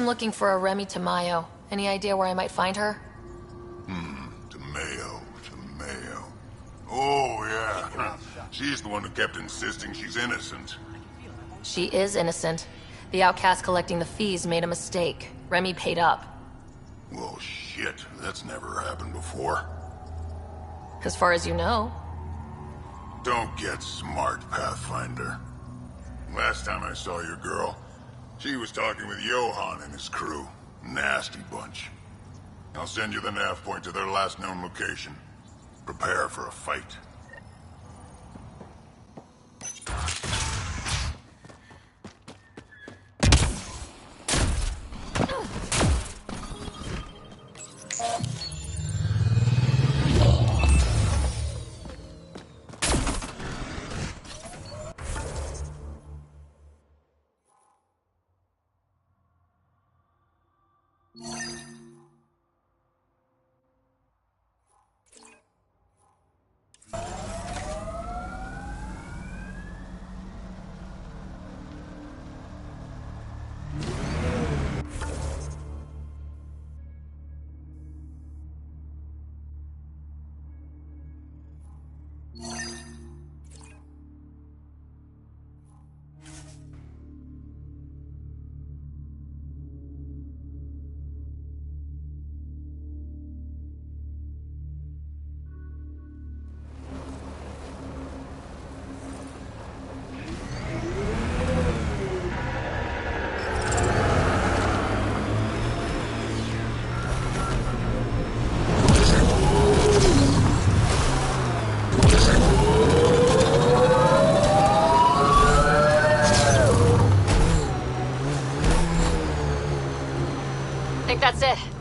I'm looking for a Remy Tamayo. Any idea where I might find her? Tamayo. Oh, yeah. She's the one who kept insisting she's innocent. She is innocent. The outcast collecting the fees made a mistake. Remy paid up. Well, shit. That's never happened before. As far as you know. Don't get smart, Pathfinder. Last time I saw your girl, she was talking with Johan and his crew. Nasty bunch. I'll send you the nav point to their last known location. Prepare for a fight. I think that's it.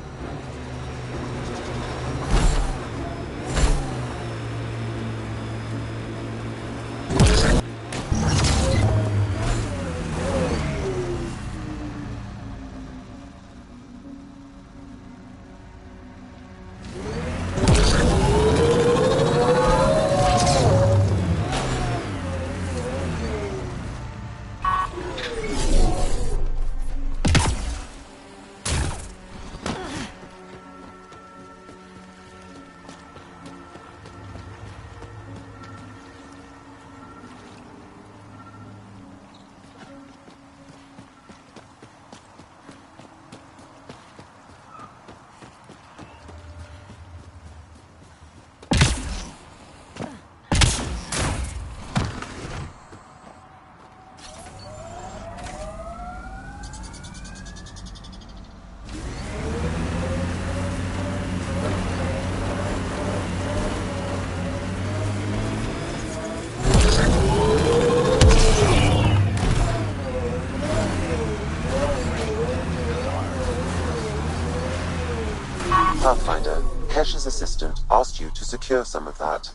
Pathfinder, Cash's assistant asked you to secure some of that.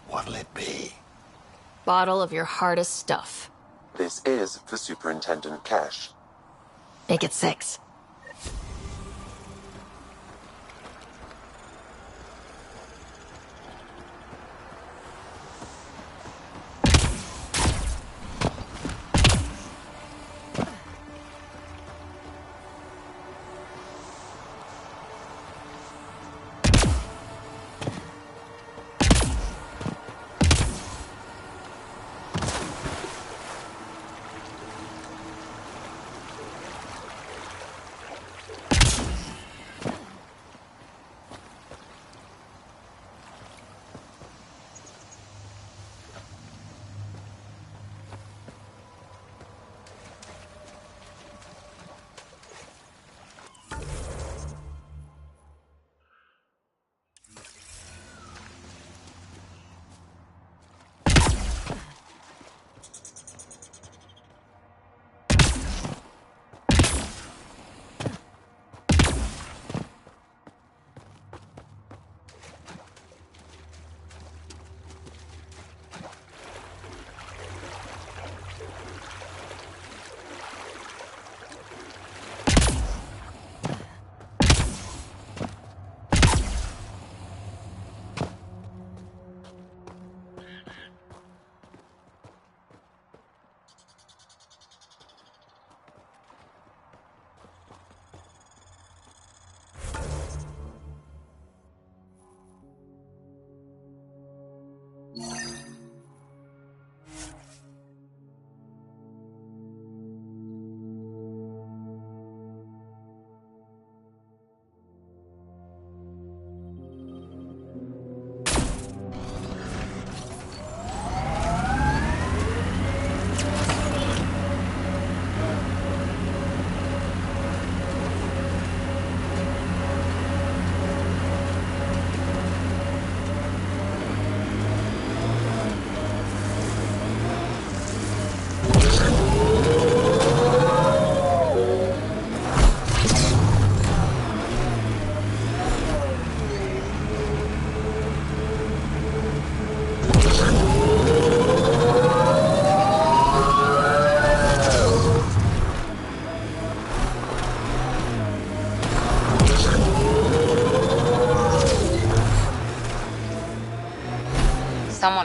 What'll it be? Bottle of your hardest stuff. This is for Superintendent Cash. Make it 6.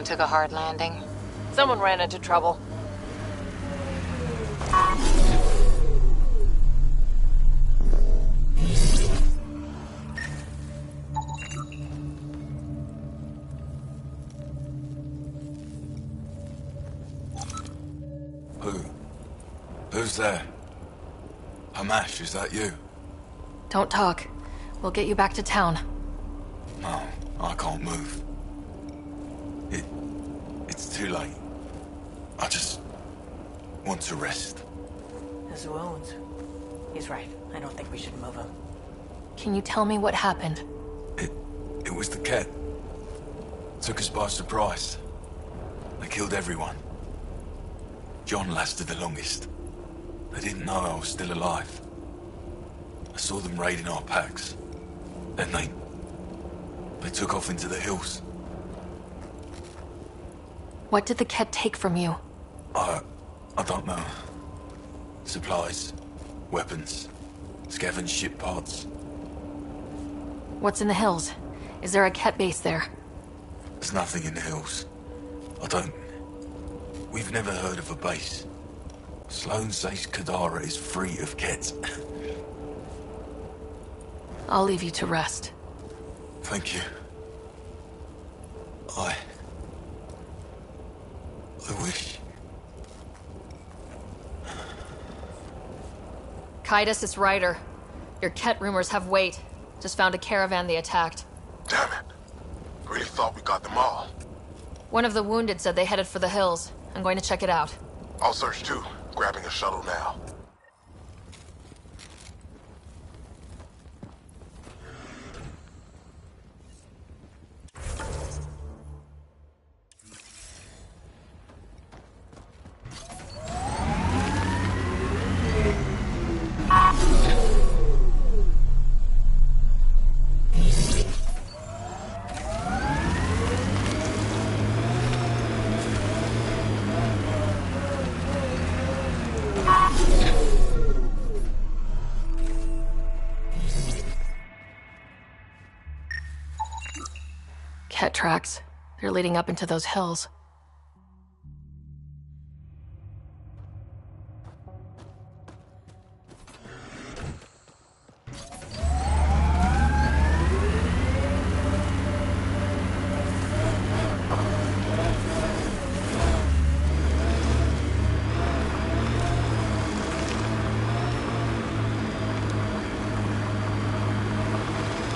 one took a hard landing. Someone ran into trouble. Who's there? Hamash, is that you? Don't talk. We'll get you back to town. No, I can't move. It's too late. I just want to rest. His wounds. He's right. I don't think we should move him. Can you tell me what happened? It was the Ket. Took us by surprise. They killed everyone. John lasted the longest. They didn't know I was still alive. I saw them raiding our packs. Then they took off into the hills. What did the Ket take from you? I don't know. Supplies, weapons, scavenged ship parts. What's in the hills? Is there a Ket base there? There's nothing in the hills. We've never heard of a base. Sloane says Kadara is free of Ket. I'll leave you to rest. Thank you. I wish... Kaitis, it's Ryder. Your Ket rumors have weight. Just found a caravan they attacked. Damn it. Really thought we got them all. One of the wounded said they headed for the hills. I'm going to check it out. I'll search too. Grabbing a shuttle now. Ket tracks. They're leading up into those hills.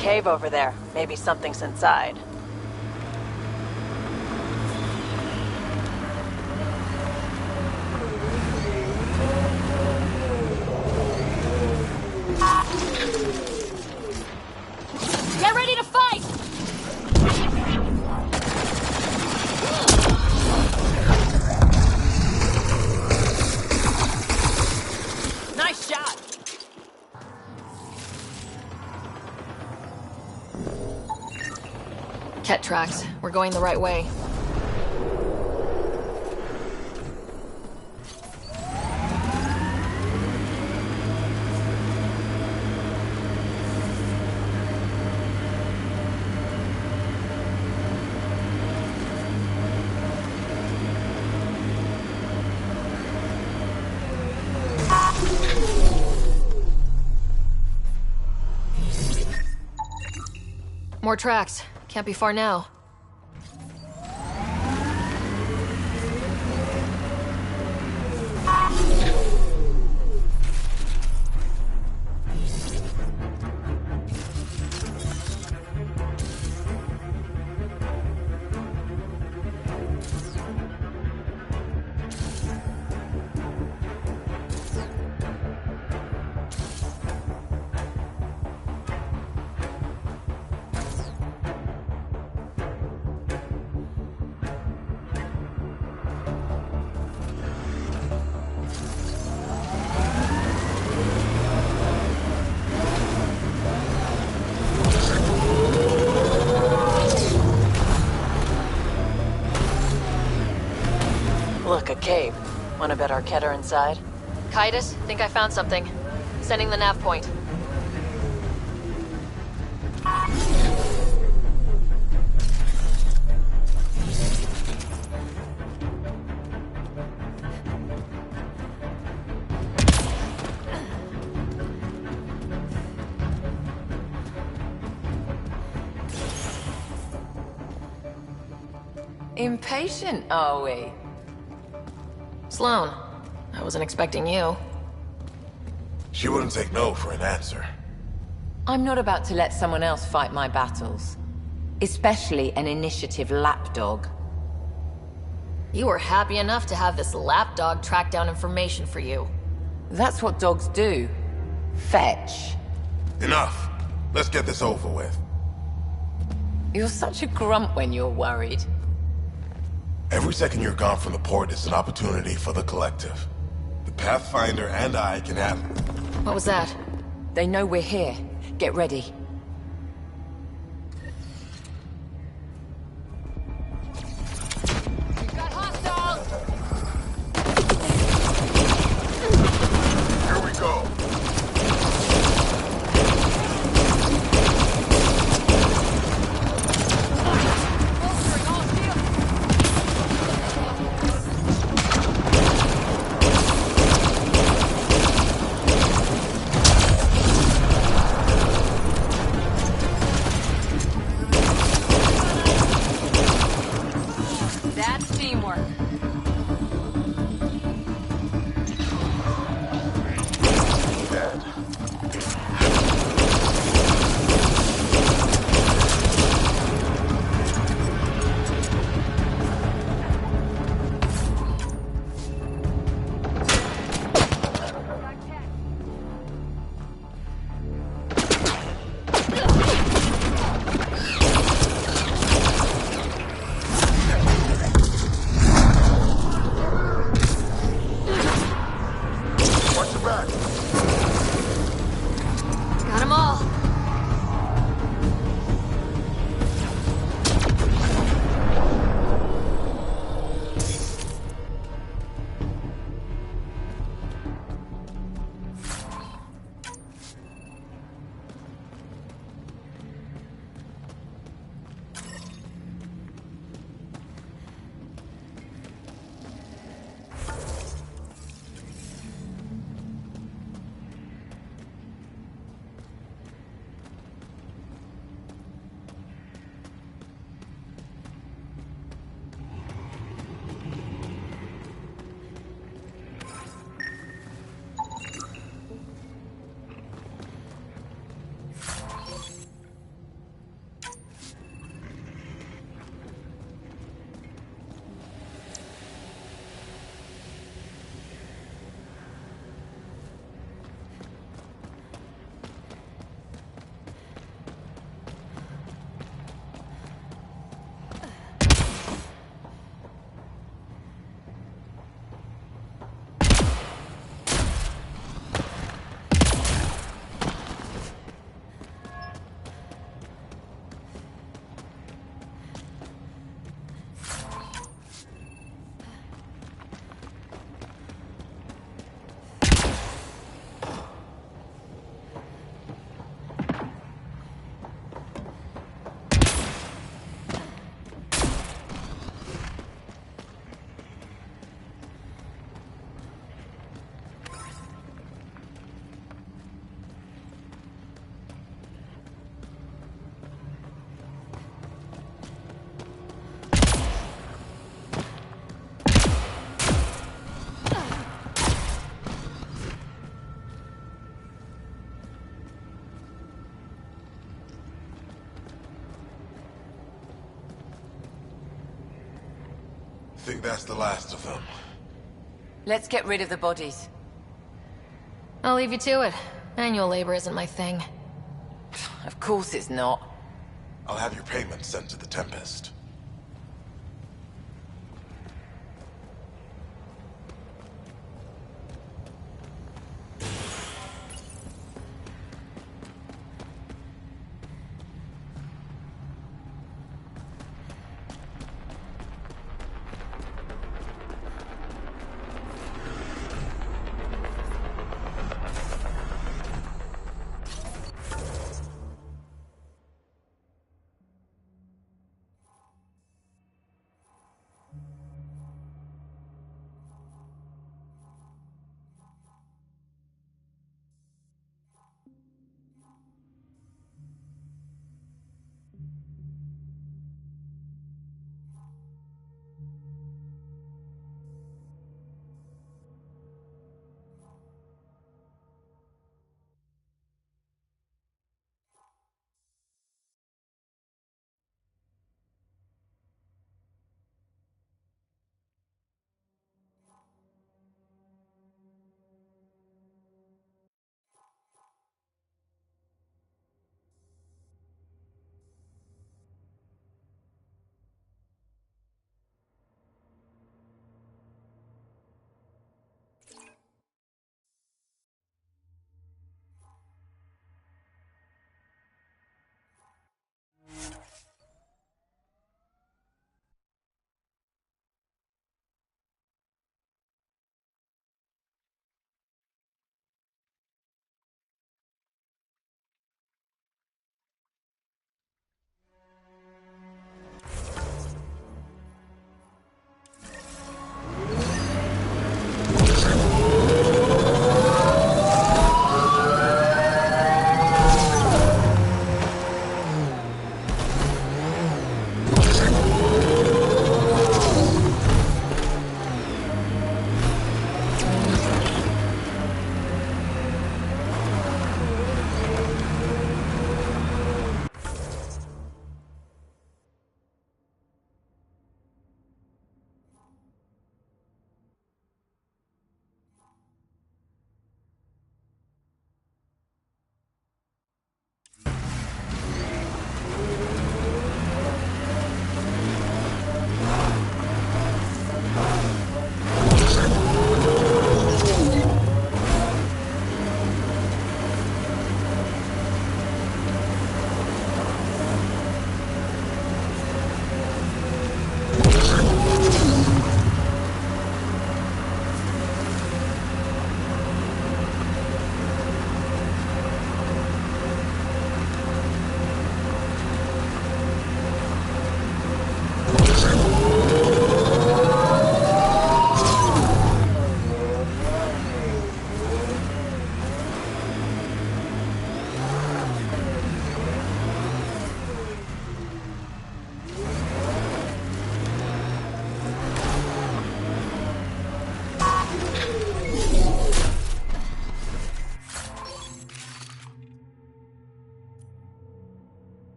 Cave over there. Maybe something's inside. Get ready to fight! Nice shot! Ket tracks. We're going the right way. More tracks. Can't be far now. Look, a cave. Wanna bet our Ket are inside? Kaitis, think I found something. Sending the nav point. Impatient, are we? Sloane, I wasn't expecting you. She wouldn't take no for an answer. I'm not about to let someone else fight my battles. Especially an initiative lapdog. You were happy enough to have this lapdog track down information for you. That's what dogs do. Fetch. Enough. Let's get this over with. You're such a grump when you're worried. Every second you're gone from the port is an opportunity for the collective. The Pathfinder and I can have... What was that? They know we're here. Get ready. We've got hostiles! Here we go. Bolstering all shields! That's teamwork. Dead. Watch your back. Got them all. Think that's the last of them. Let's get rid of the bodies. I'll leave you to it. Manual labor isn't my thing. Of course it's not. I'll have your payment sent to the Tempest.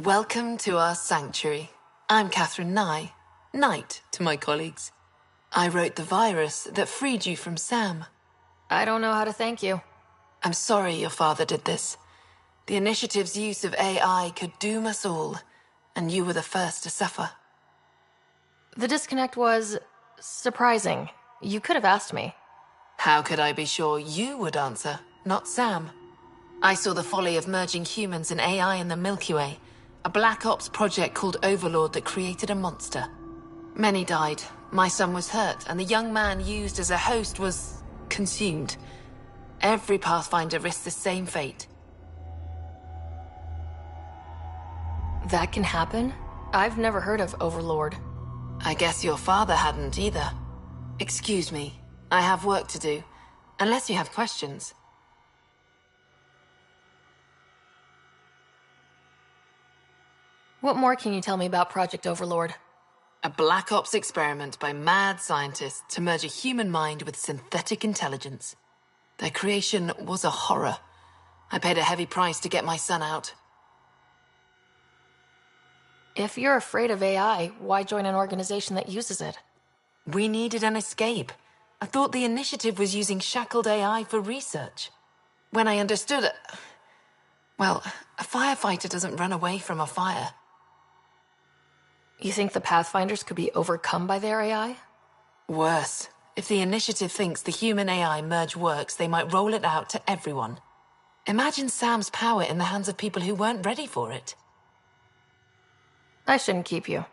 Welcome to our sanctuary. I'm Catherine Nye, Knight to my colleagues. I wrote the virus that freed you from Sam. I don't know how to thank you. I'm sorry your father did this. The Initiative's use of AI could doom us all, and you were the first to suffer. The disconnect was surprising. You could have asked me. How could I be sure you would answer, not Sam? I saw the folly of merging humans and AI in the Milky Way, a Black Ops project called Overlord that created a monster. Many died, my son was hurt, and the young man used as a host was consumed. Every Pathfinder risks the same fate. That can happen? I've never heard of Overlord. I guess your father hadn't either. Excuse me, I have work to do, unless you have questions. What more can you tell me about Project Overlord? A Black Ops experiment by mad scientists to merge a human mind with synthetic intelligence. Their creation was a horror. I paid a heavy price to get my son out. If you're afraid of AI, why join an organization that uses it? We needed an escape. I thought the Initiative was using shackled AI for research. When I understood it... Well, a firefighter doesn't run away from a fire. You think the Pathfinders could be overcome by their AI? Worse. If the Initiative thinks the human-AI merge works, they might roll it out to everyone. Imagine Sam's power in the hands of people who weren't ready for it. I shouldn't keep you.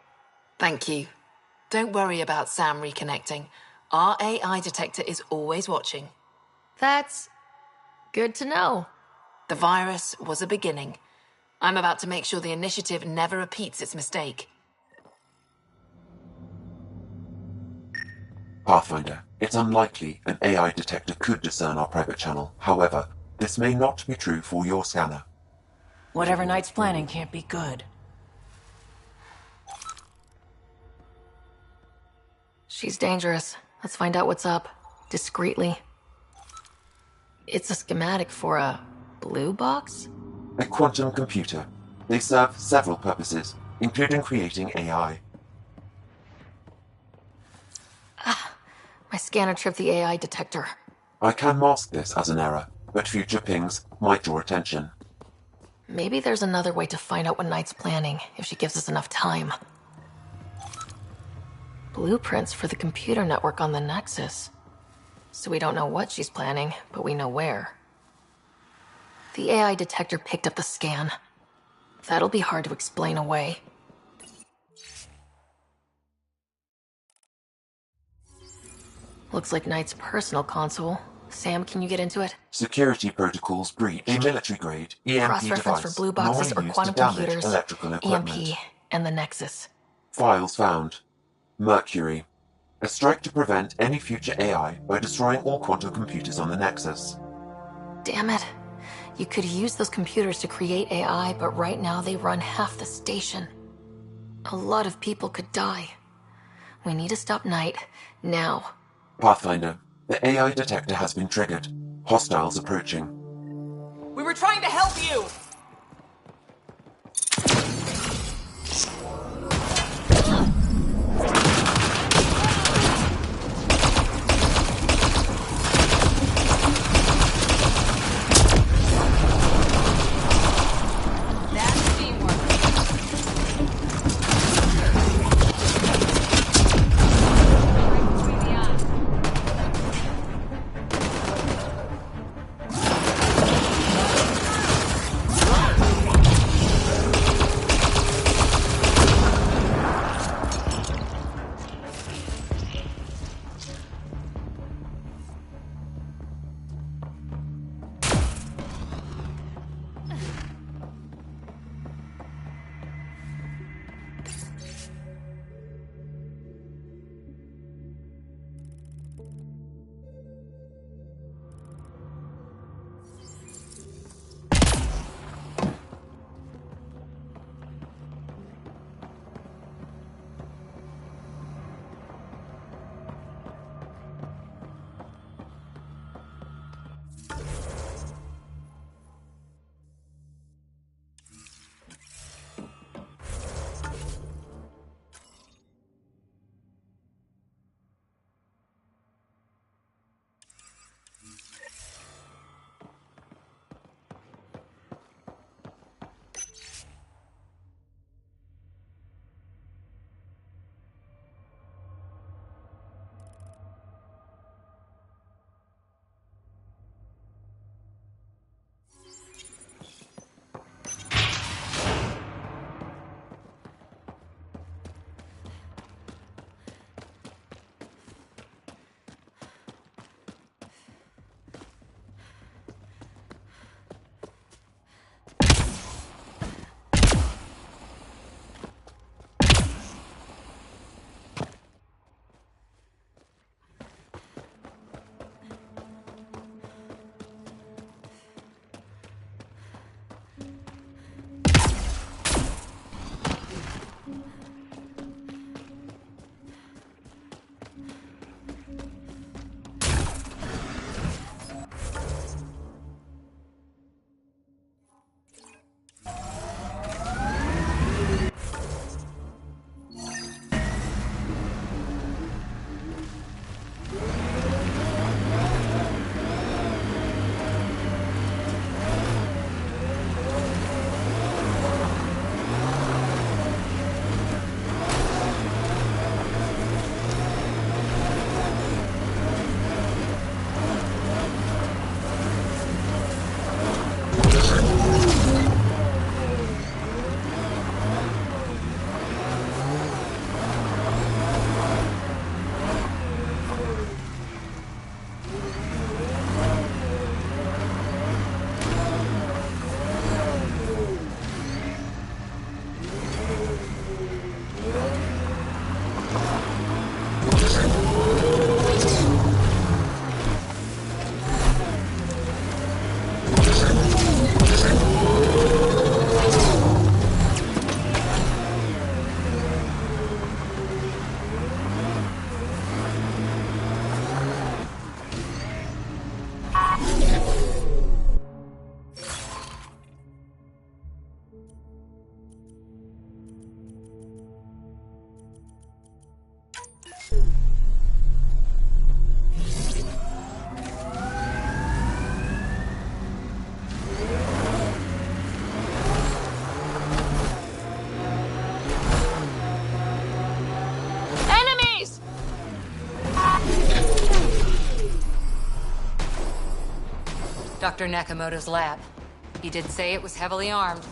Thank you. Don't worry about Sam reconnecting. Our AI detector is always watching. That's good to know. The virus was a beginning. I'm about to make sure the Initiative never repeats its mistake. Pathfinder, it's unlikely an AI detector could discern our private channel. However, this may not be true for your scanner. Whatever Knight's planning can't be good. She's dangerous. Let's find out what's up. Discreetly. It's a schematic for a blue box? A quantum computer. They serve several purposes, including creating AI. My scanner tripped the AI detector. I can mask this as an error, but future pings might draw attention. Maybe there's another way to find out what Knight's planning, if she gives us enough time. Blueprints for the computer network on the Nexus. So we don't know what she's planning, but we know where. The AI detector picked up the scan. That'll be hard to explain away. Looks like Knight's personal console. Sam, can you get into it? Security protocols breached. A military-grade EMP Cross-reference device for blue boxes or normally used quantum to damage computers, electrical equipment. EMP, and the Nexus. Files found. Mercury. A strike to prevent any future AI by destroying all quantum computers on the Nexus. Damn it. You could use those computers to create AI, but right now they run half the station. A lot of people could die. We need to stop Knight, now. Pathfinder, the AI detector has been triggered. Hostiles approaching. We were trying to help you! Dr. Nakamoto's lab. He did say it was heavily armed.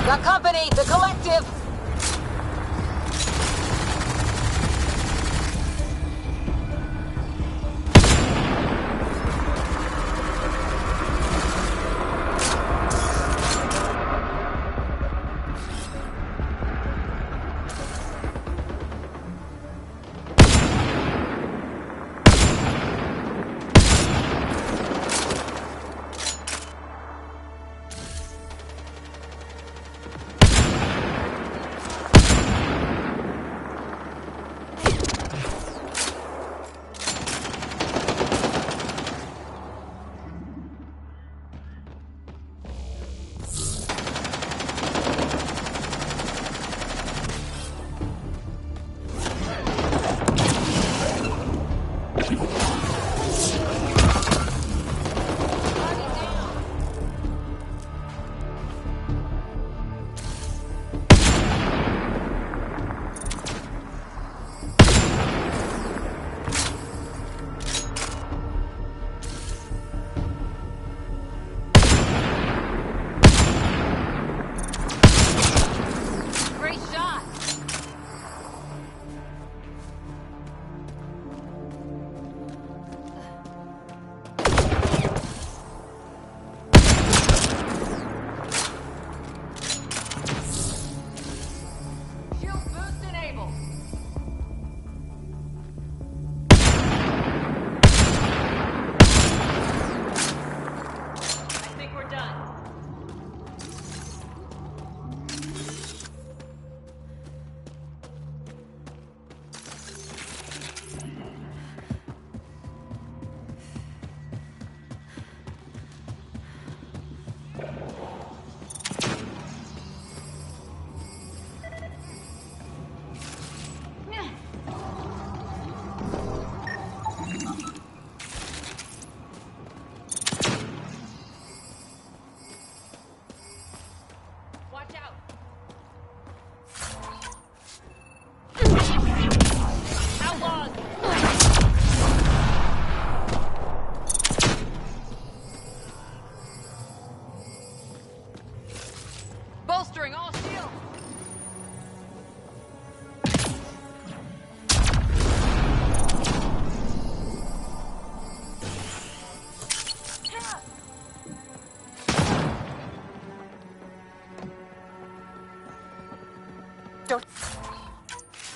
The company, the collective! Bolstering all shields! Don't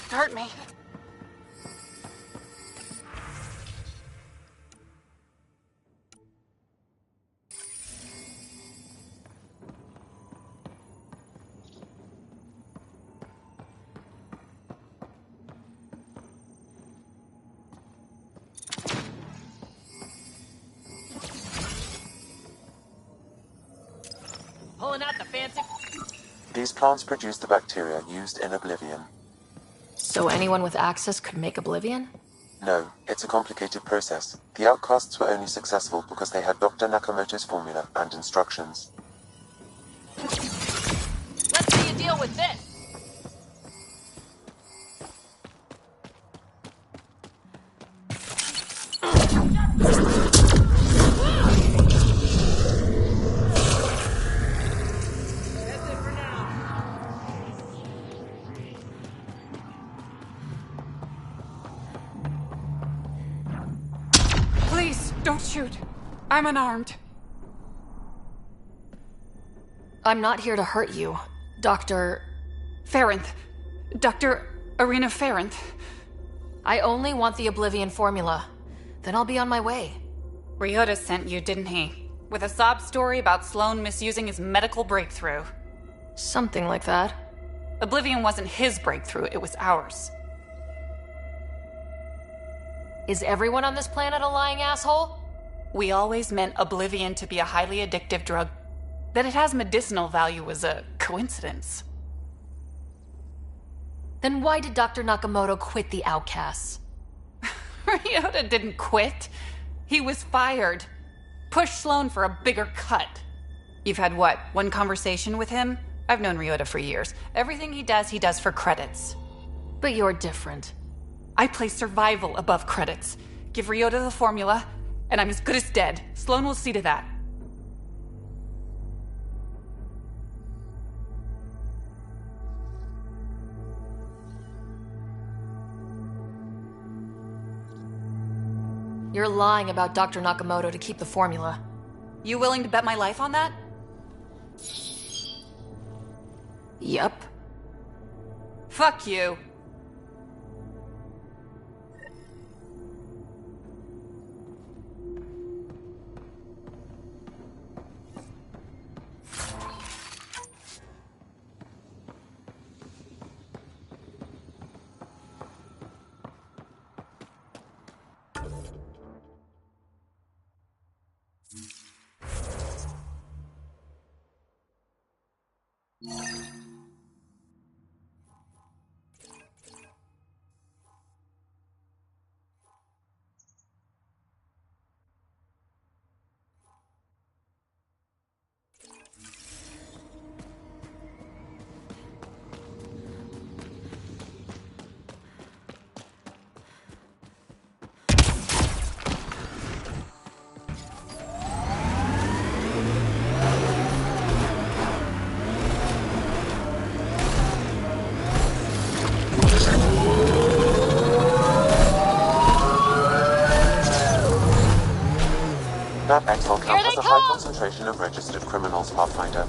hurt me. Pulling out the fancy... These plants produce the bacteria used in Oblivion. So anyone with access could make Oblivion? No, it's a complicated process. The outcasts were only successful because they had Dr. Nakamoto's formula and instructions. Let's see you deal with this! Please, don't shoot. I'm unarmed. I'm not here to hurt you, Dr. Ferenth. Dr. Arena Ferenth. I only want the Oblivion formula. Then I'll be on my way. Ryota sent you, didn't he? With a sob story about Sloan misusing his medical breakthrough. Something like that. Oblivion wasn't his breakthrough, it was ours. Is everyone on this planet a lying asshole? We always meant oblivion to be a highly addictive drug. That it has medicinal value was a coincidence. Then why did Dr. Nakamoto quit the Outcasts? Ryota didn't quit. He was fired. Pushed Sloan for a bigger cut. You've had what, one conversation with him? I've known Ryota for years. Everything he does for credits. But you're different. I place survival above credits. Give Ryota the formula, and I'm as good as dead. Sloan will see to that. You're lying about Dr. Nakamoto to keep the formula. You willing to bet my life on that? Yup. Fuck you. That exfil camp has a high concentration of registered criminals, Pathfinder.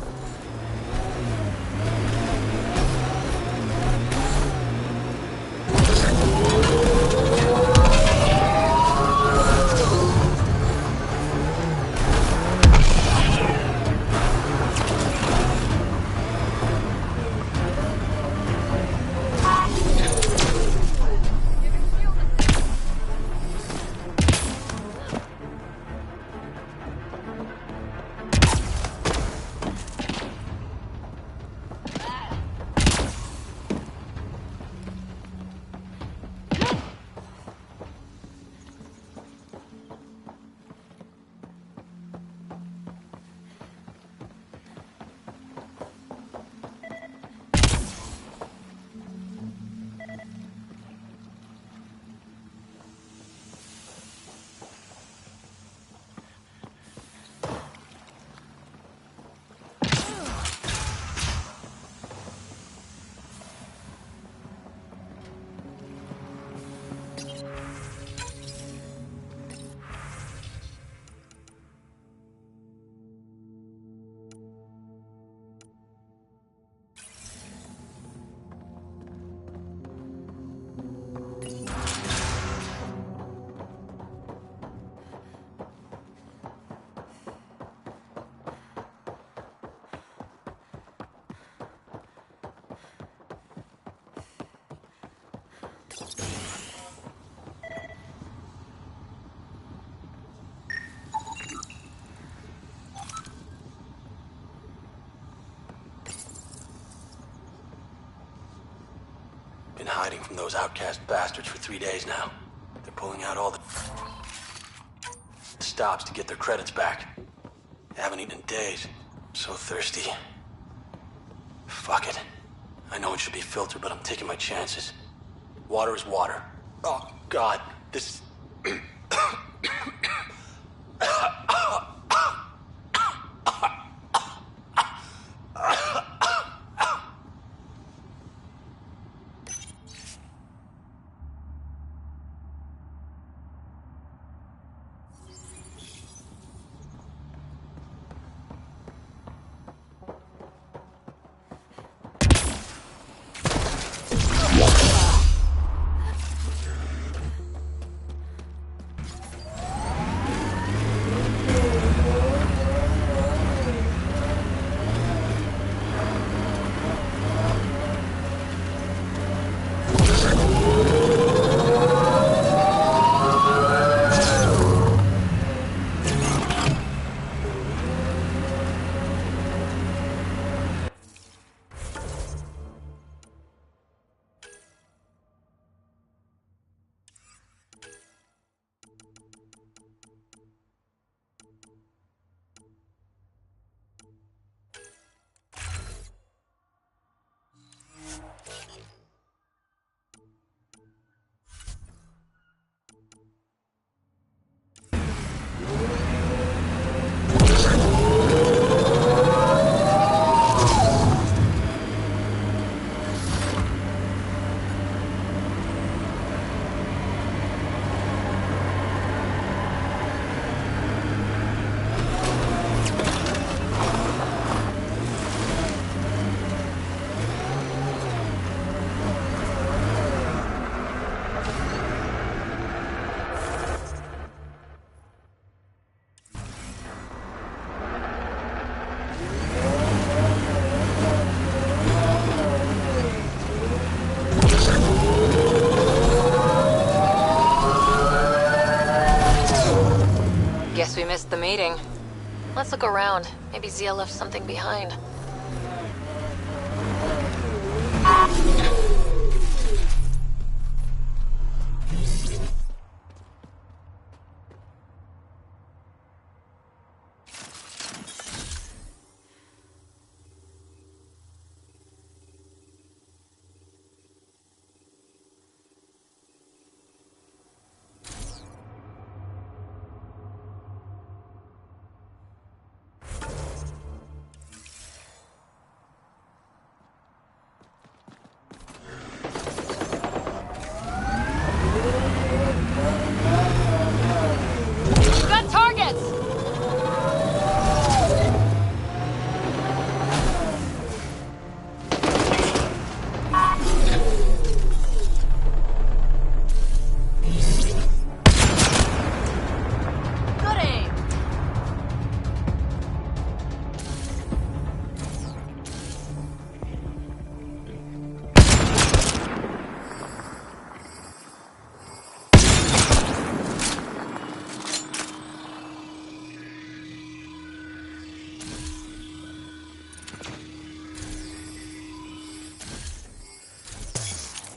Been hiding from those outcast bastards for 3 days now. They're pulling out all the stops to get their credits back. They haven't eaten in days. So thirsty. Fuck it. I know it should be filtered, but I'm taking my chances. Water is water. Oh, God. This... waiting. Let's look around. Maybe Zia left something behind.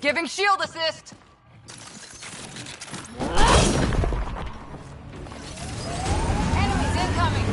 Giving shield assist! Enemies incoming!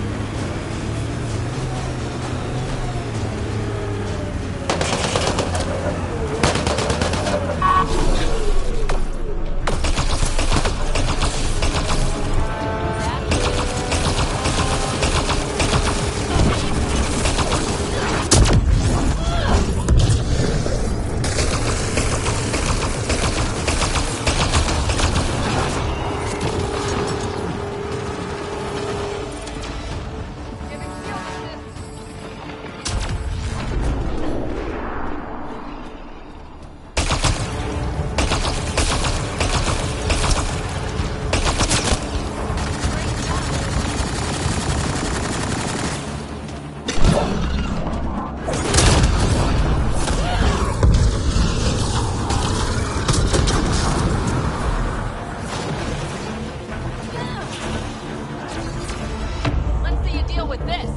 Let's see you deal with this!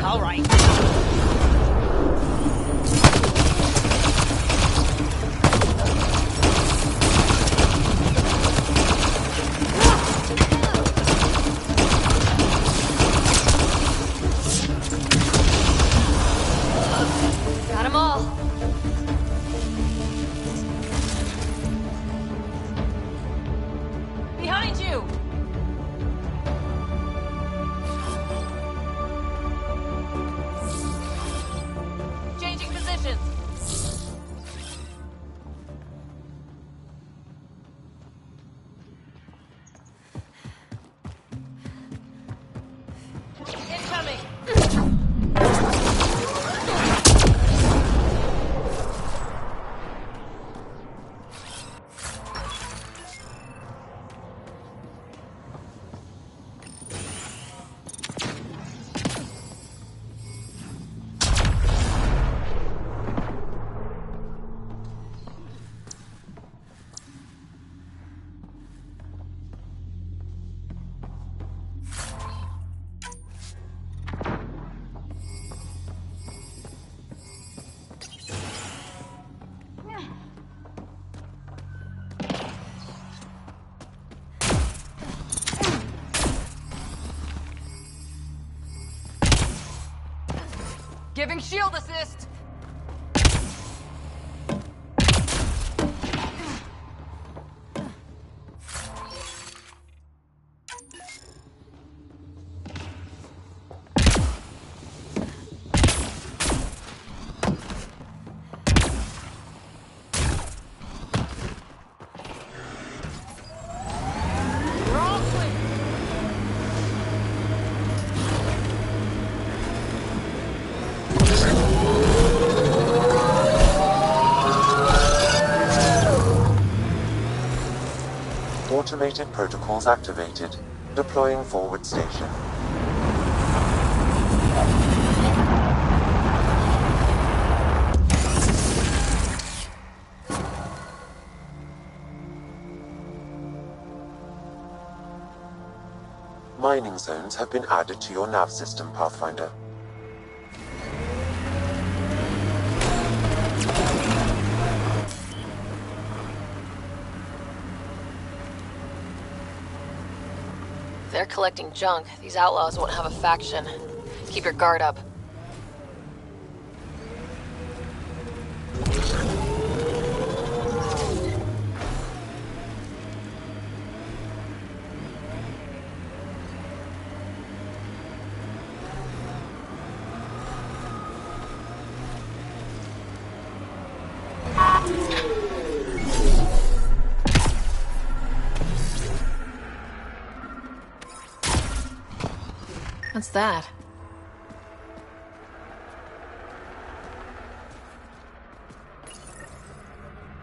All right. Got 'em all. Behind you! Changing positions! Incoming! Giving shield assist! We're all clear! Automated protocols activated. Deploying forward station. mining zones have been added to your nav system, Pathfinder. If they're collecting junk, these outlaws won't have a faction. Keep your guard up. What's that?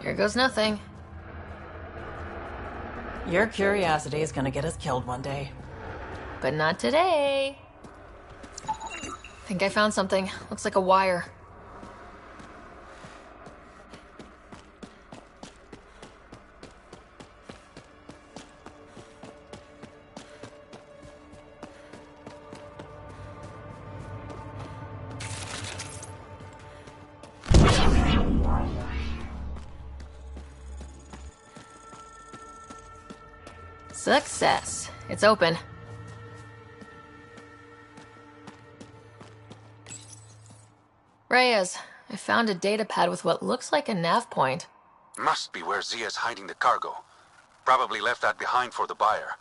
Here goes nothing. Your curiosity is gonna get us killed one day. But not today. Think I found something. Looks like a wire. Success. It's open. Reyes, I found a datapad with what looks like a nav point. Must be where Zia's hiding the cargo. Probably left that behind for the buyer.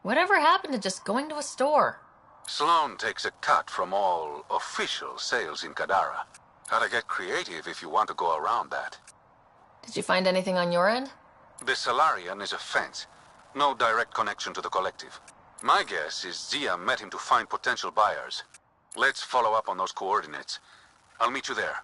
Whatever happened to just going to a store? Sloan takes a cut from all official sales in Kadara. Gotta get creative if you want to go around that. Did you find anything on your end? The Salarian is a fence. No direct connection to the collective. My guess is Zia met him to find potential buyers. Let's follow up on those coordinates. I'll meet you there.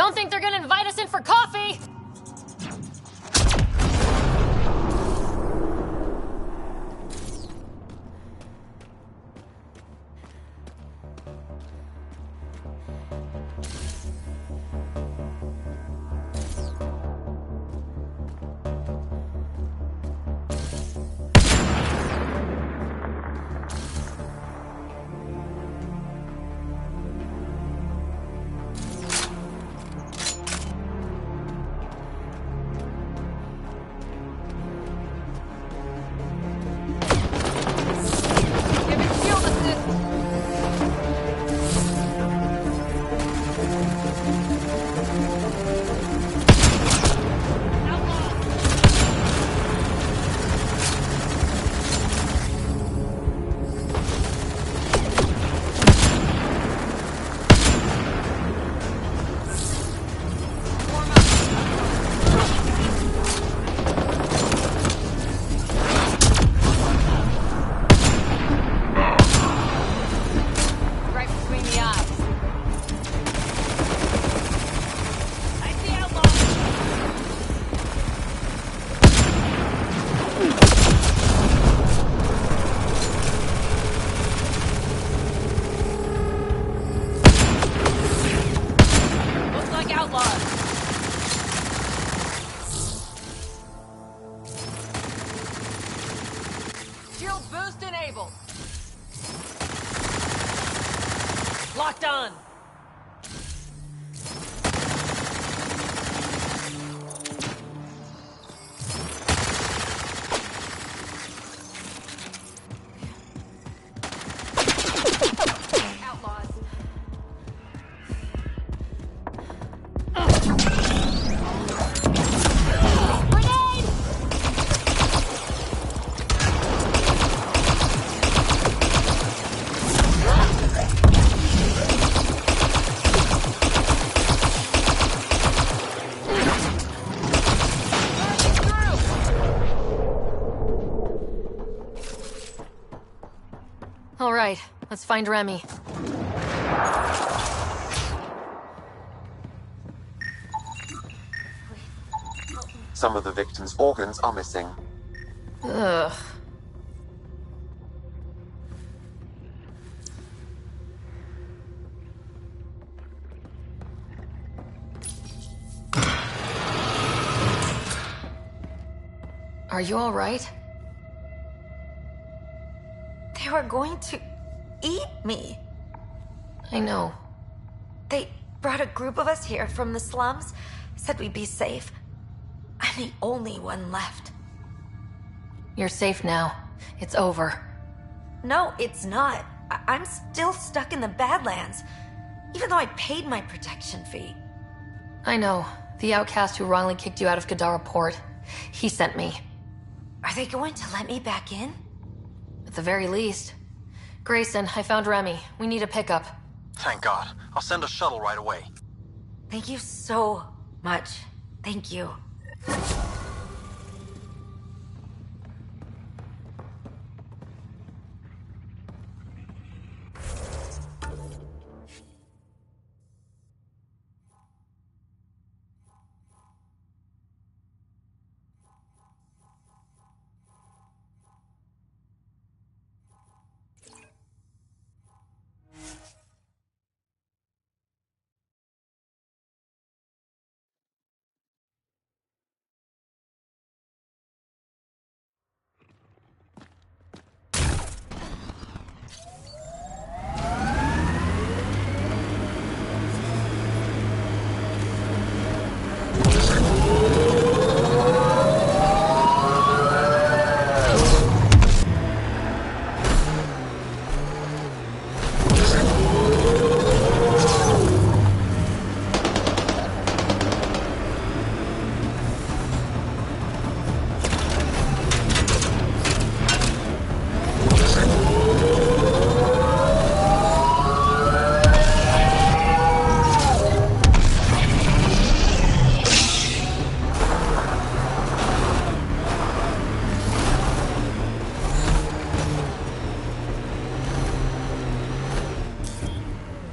Don't think they're gonna invite us in for coffee! Locked on! All right, let's find Remy. Some of the victim's organs are missing. Ugh. Are you all right? They were going to eat me. I know. They brought a group of us here from the slums, said we'd be safe. I'm the only one left. You're safe now. It's over. No, it's not. I'm still stuck in the Badlands, even though I paid my protection fee. I know. The outcast who wrongly kicked you out of Kadara Port. He sent me. Are they going to let me back in? At the very least. Grayson, I found Remy. We need a pickup. Thank God. I'll send a shuttle right away. Thank you so much. Thank you.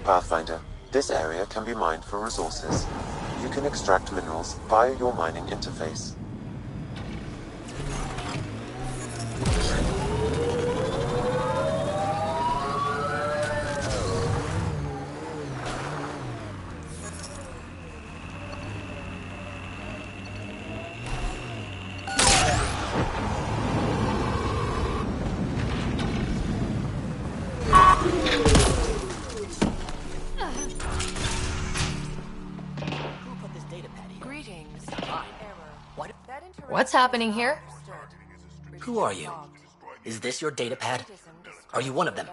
Pathfinder, this area can be mined for resources. you can extract minerals via your mining interface. What's happening here? Who are you? Is this your datapad? Are you one of them?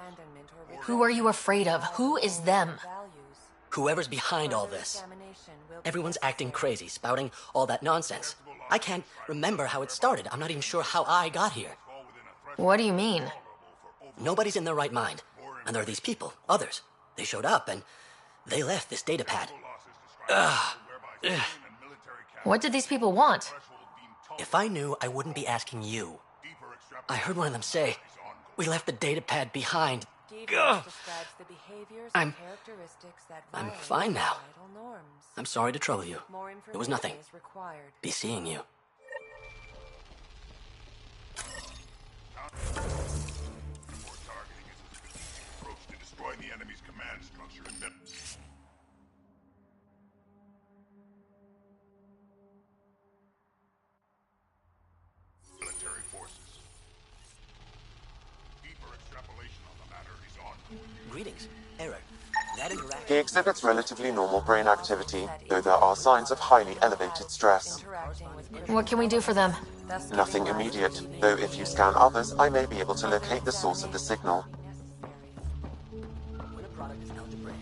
Who are you afraid of? Who is them? Whoever's behind all this. Everyone's acting crazy, spouting all that nonsense. I can't remember how it started. I'm not even sure how I got here. What do you mean? Nobody's in their right mind. And there are these people, others. They showed up and they left this datapad. Ugh. What did these people want? If I knew, I wouldn't be asking you. I heard one of them say, we left the datapad behind. Ugh. I'm fine now. I'm sorry to trouble you. It was nothing. Be seeing you. The enemy's command structure in military forces. Deeper extrapolation on the matter is ongoing. Greetings, Eric. That interaction. He exhibits relatively normal brain activity, though there are signs of highly elevated stress. What can we do for them? Nothing immediate, though if you scan others, I may be able to locate the source of the signal. When a product is algebraic,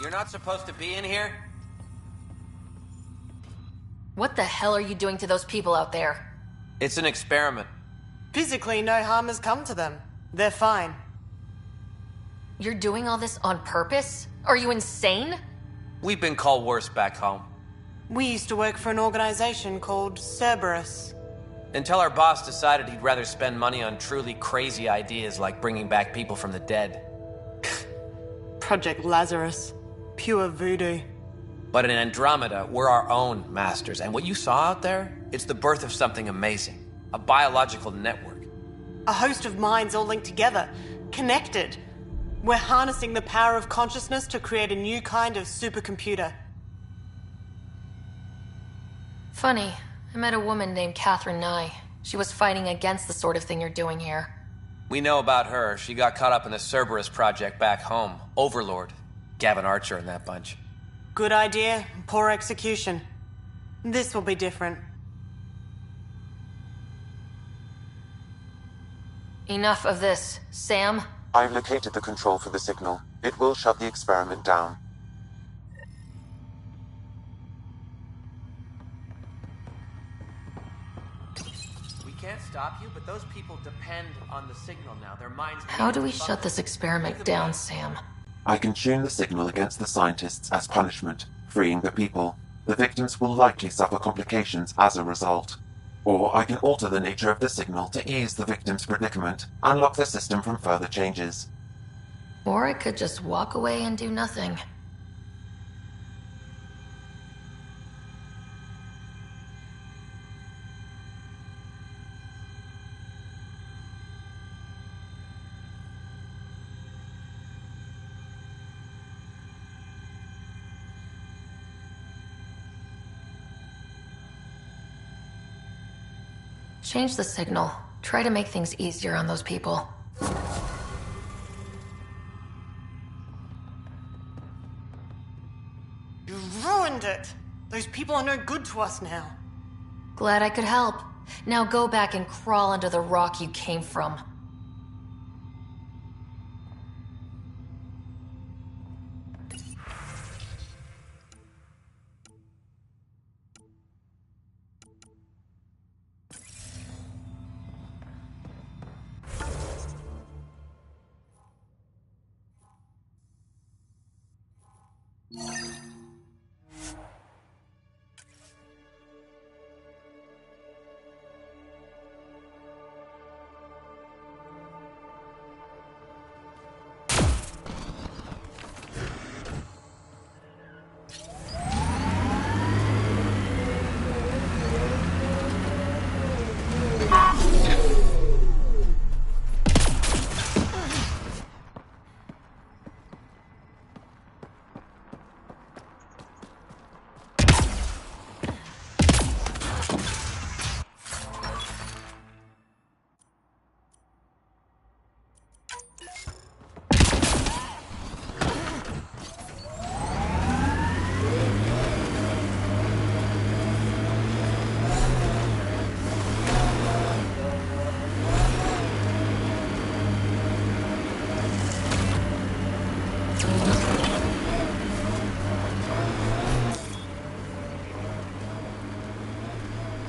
You're not supposed to be in here? What the hell are you doing to those people out there? It's an experiment. Physically, no harm has come to them. They're fine. You're doing all this on purpose? Are you insane? We've been called worse back home. We used to work for an organization called Cerberus. Until our boss decided he'd rather spend money on truly crazy ideas like bringing back people from the dead. Project Lazarus. Pure voodoo. But in Andromeda, we're our own masters. And what you saw out there, it's the birth of something amazing. A biological network. A host of minds all linked together. Connected. We're harnessing the power of consciousness to create a new kind of supercomputer. Funny. I met a woman named Catherine Nye. She was fighting against the sort of thing you're doing here. We know about her. She got caught up in the Cerberus project back home. Overlord. Gavin Archer and that bunch. Good idea, poor execution. This will be different. Enough of this. Sam? I've located the control for the signal. It will shut the experiment down. We can't stop you, but those people depend on the signal now. Their minds... How do we shut this experiment down, Sam? I can tune the signal against the scientists as punishment, freeing the people. The victims will likely suffer complications as a result. Or I can alter the nature of the signal to ease the victim's predicament, and lock the system from further changes. Or I could just walk away and do nothing. Change the signal. Try to make things easier on those people. You ruined it! Those people are no good to us now. Glad I could help. Now go back and crawl under the rock you came from.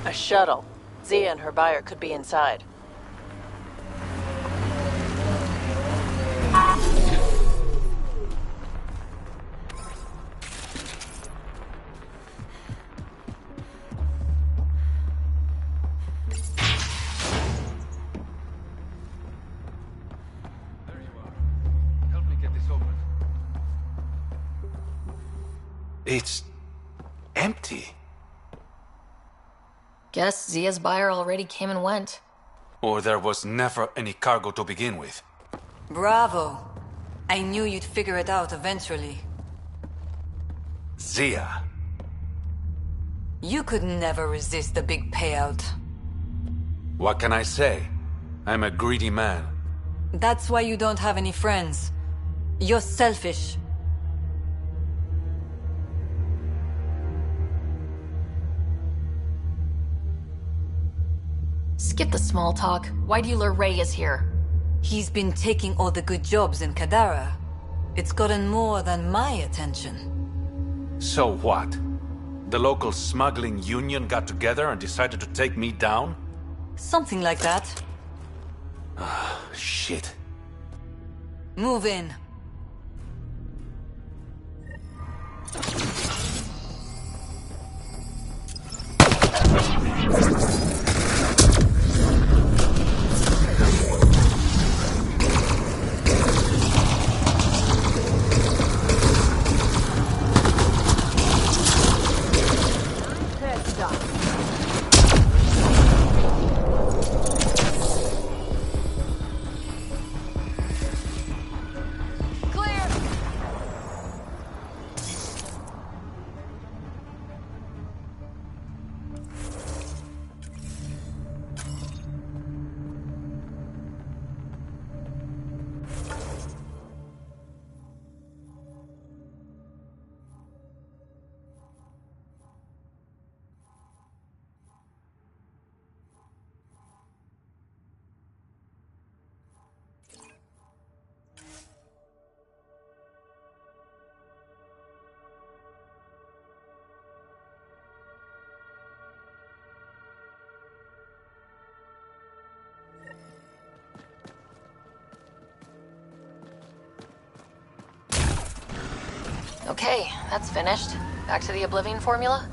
A shuttle. Zia and her buyer could be inside. There you are. Help me get this open. It's empty. Guess Zia's buyer already came and went. Or there was never any cargo to begin with. Bravo. I knew you'd figure it out eventually. Zia. You could never resist the big payout. What can I say? I'm a greedy man. That's why you don't have any friends. You're selfish. Skip the small talk. Why do you lure Reyes here? He's been taking all the good jobs in Kadara. It's gotten more than my attention. So what? The local smuggling union got together and decided to take me down? Something like that. Shit. Move in. Okay, that's finished. Back to the Oblivion formula?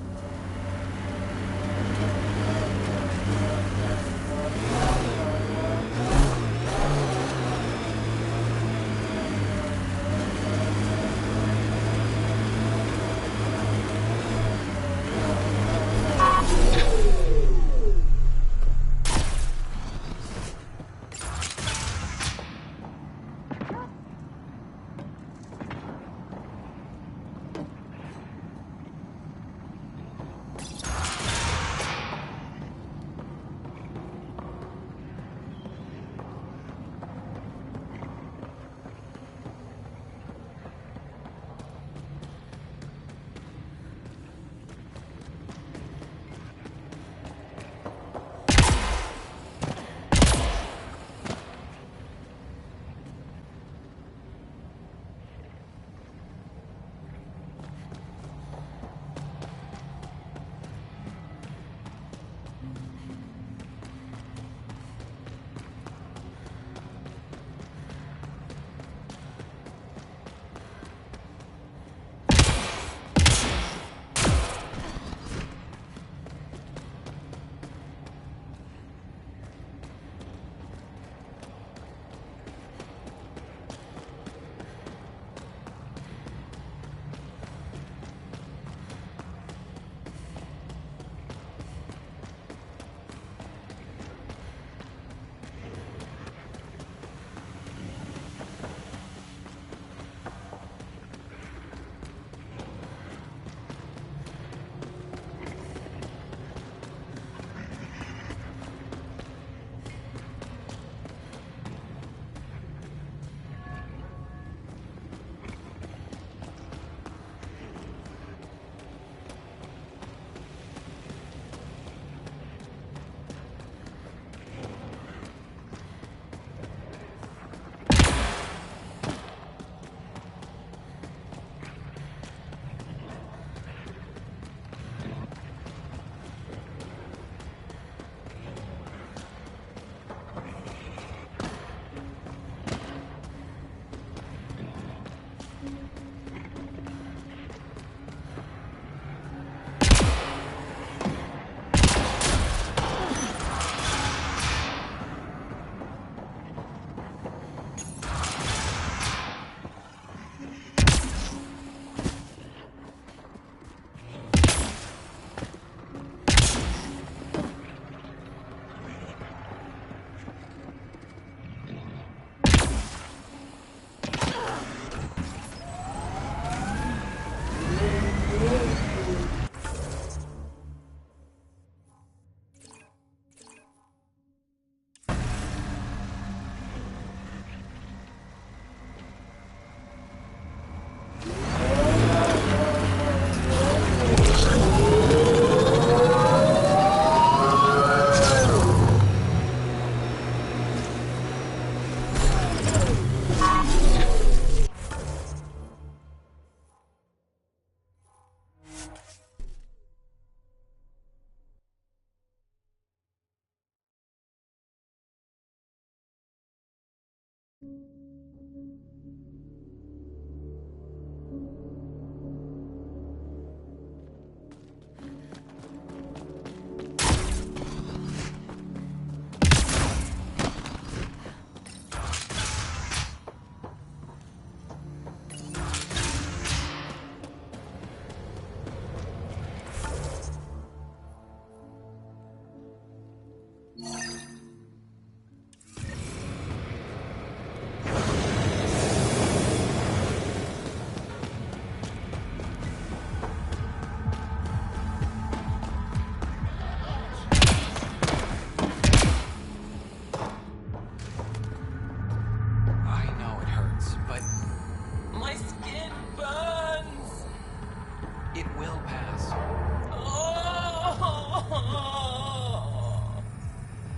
It will pass.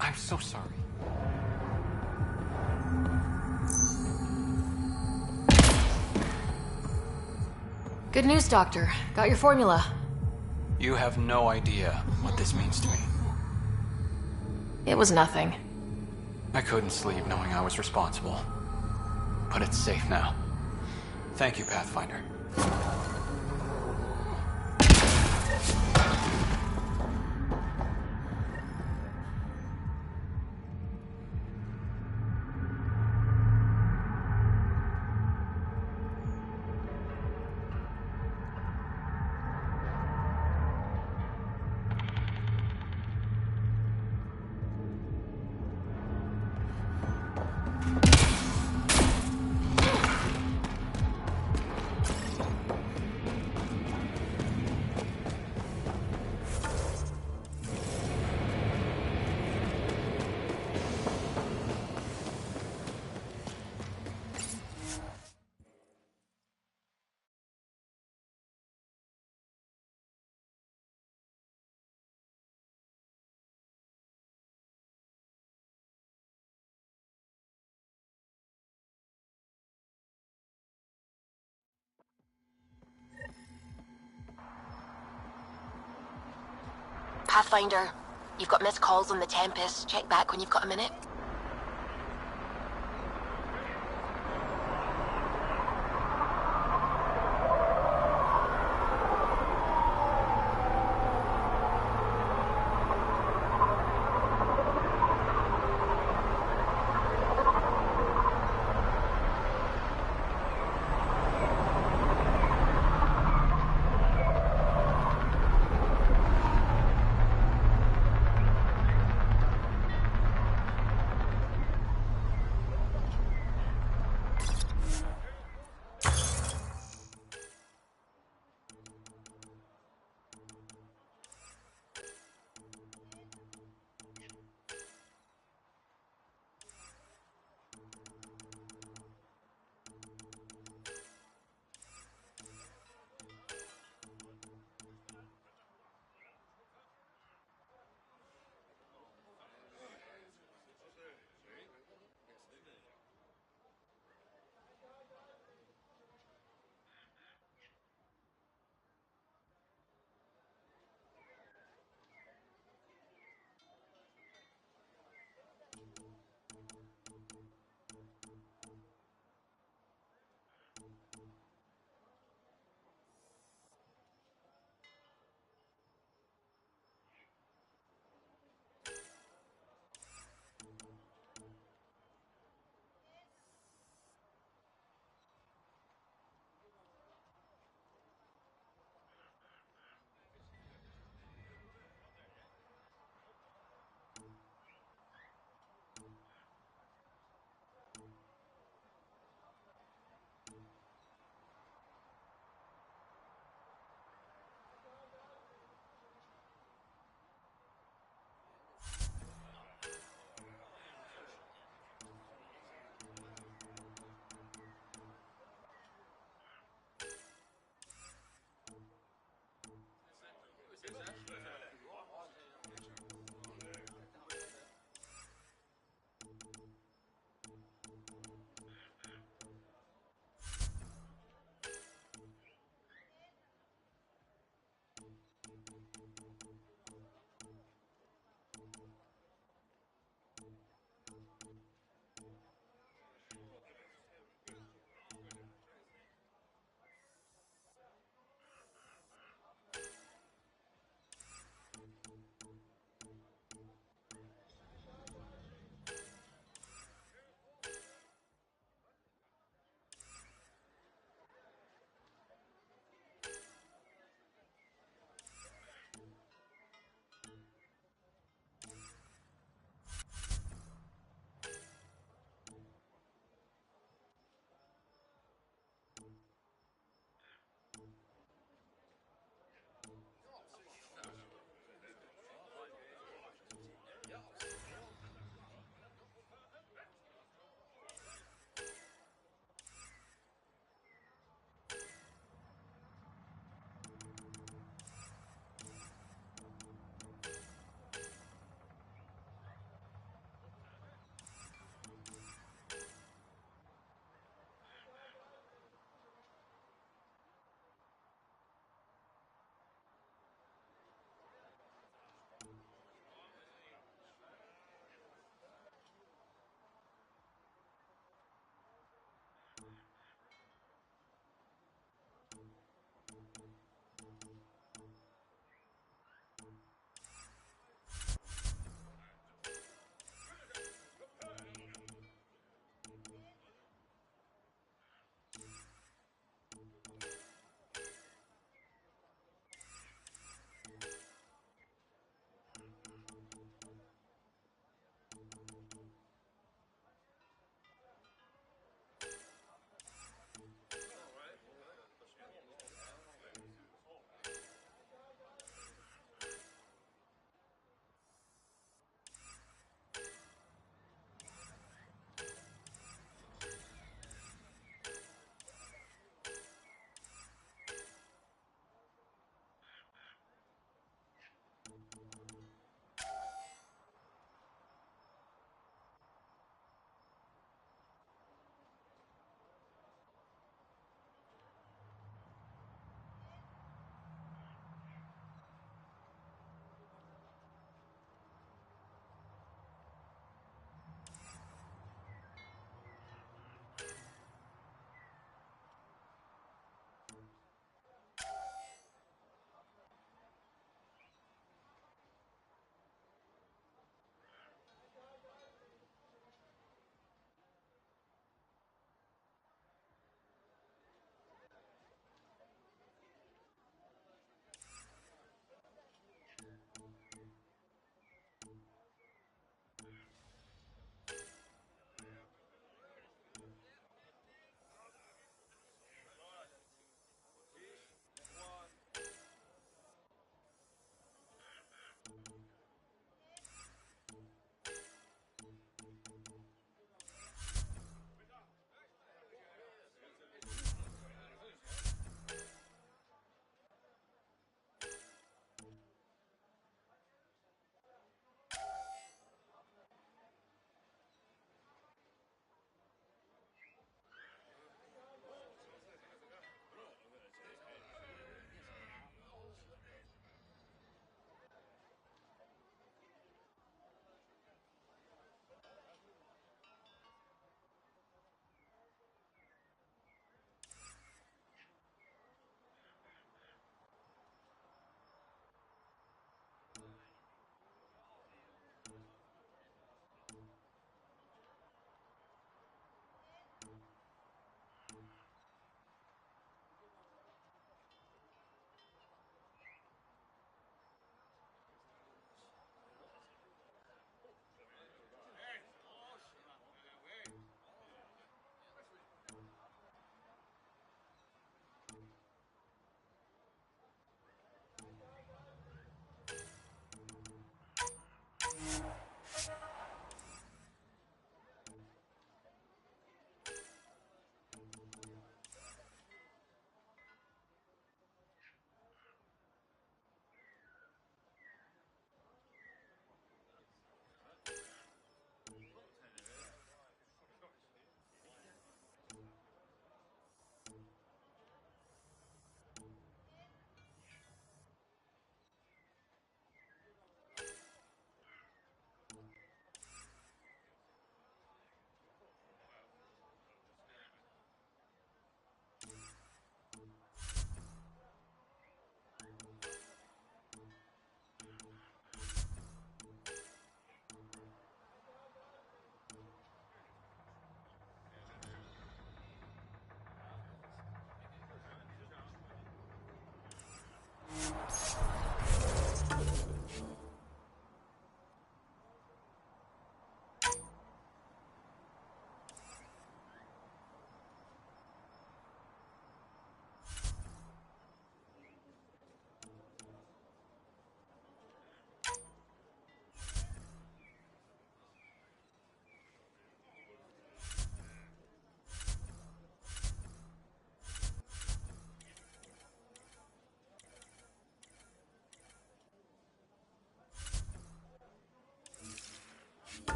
I'm so sorry. Good news, Doctor. Got your formula. You have no idea what this means to me. It was nothing. I couldn't sleep knowing I was responsible. But it's safe now. Thank you, Pathfinder. Pathfinder, you've got missed calls on the Tempest. Check back when you've got a minute.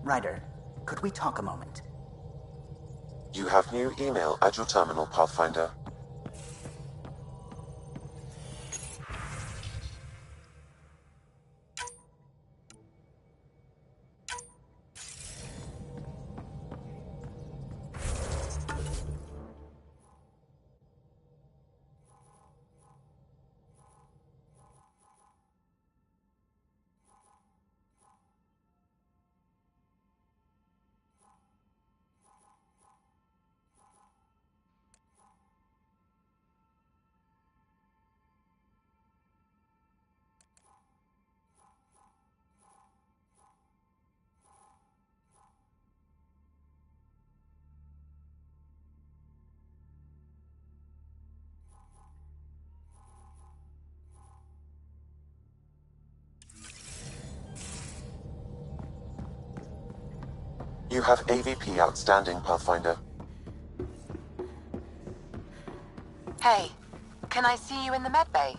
Ryder, could we talk a moment? You have new email at your terminal, Pathfinder. You have AVP outstanding, Pathfinder. Hey, can I see you in the med bay?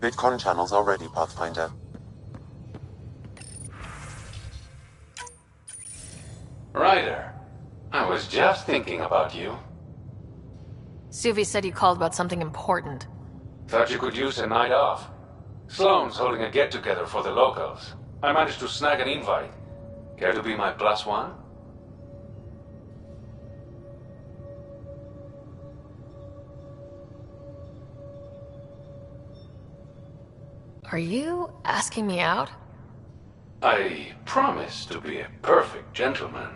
VidCon channels are ready, Pathfinder. Ryder, I was just thinking about you. Suvi said you called about something important. Thought you could use a night off. Sloane's holding a get-together for the locals. I managed to snag an invite. Care to be my +1? Are you asking me out? I promise to be a perfect gentleman.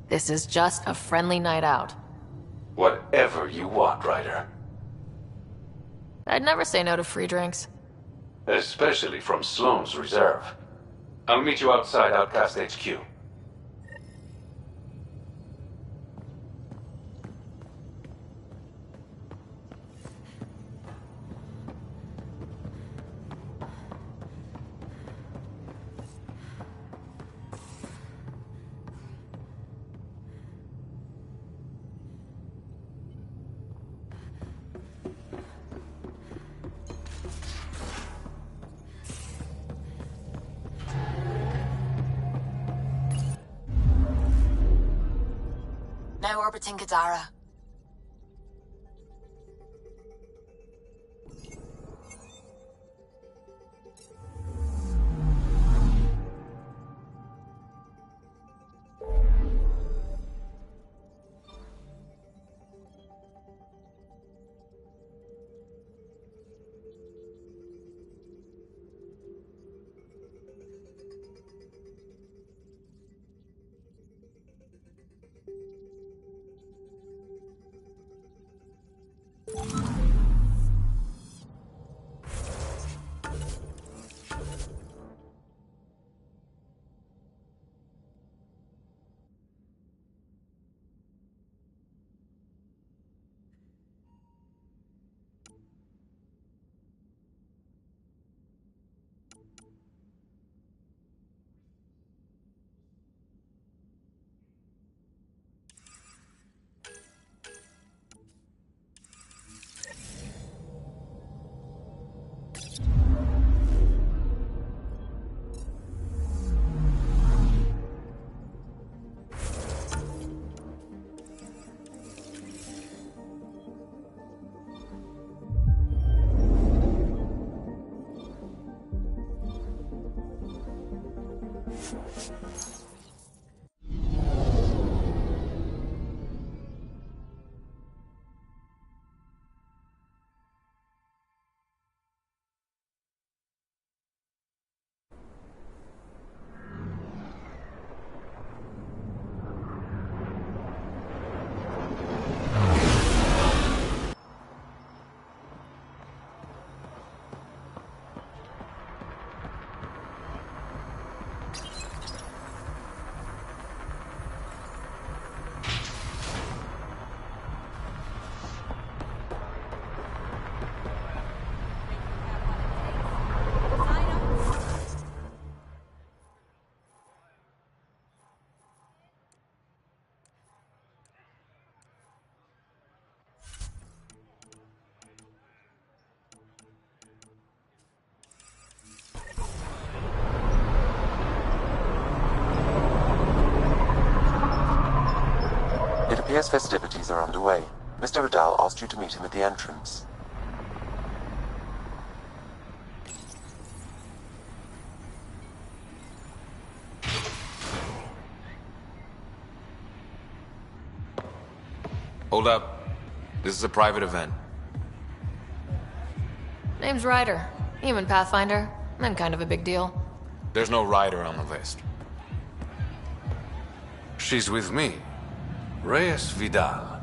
This is just a friendly night out. Whatever you want, Ryder. I'd never say no to free drinks. Especially from Sloane's Reserve. I'll meet you outside Outcast HQ. Now orbiting Kadara. It appears festivities are underway. Mr. Vidal asked you to meet him at the entrance. Hold up. This is a private event. Name's Ryder. Human Pathfinder. I'm kind of a big deal. There's no rider on the list. She's with me. Reyes Vidal.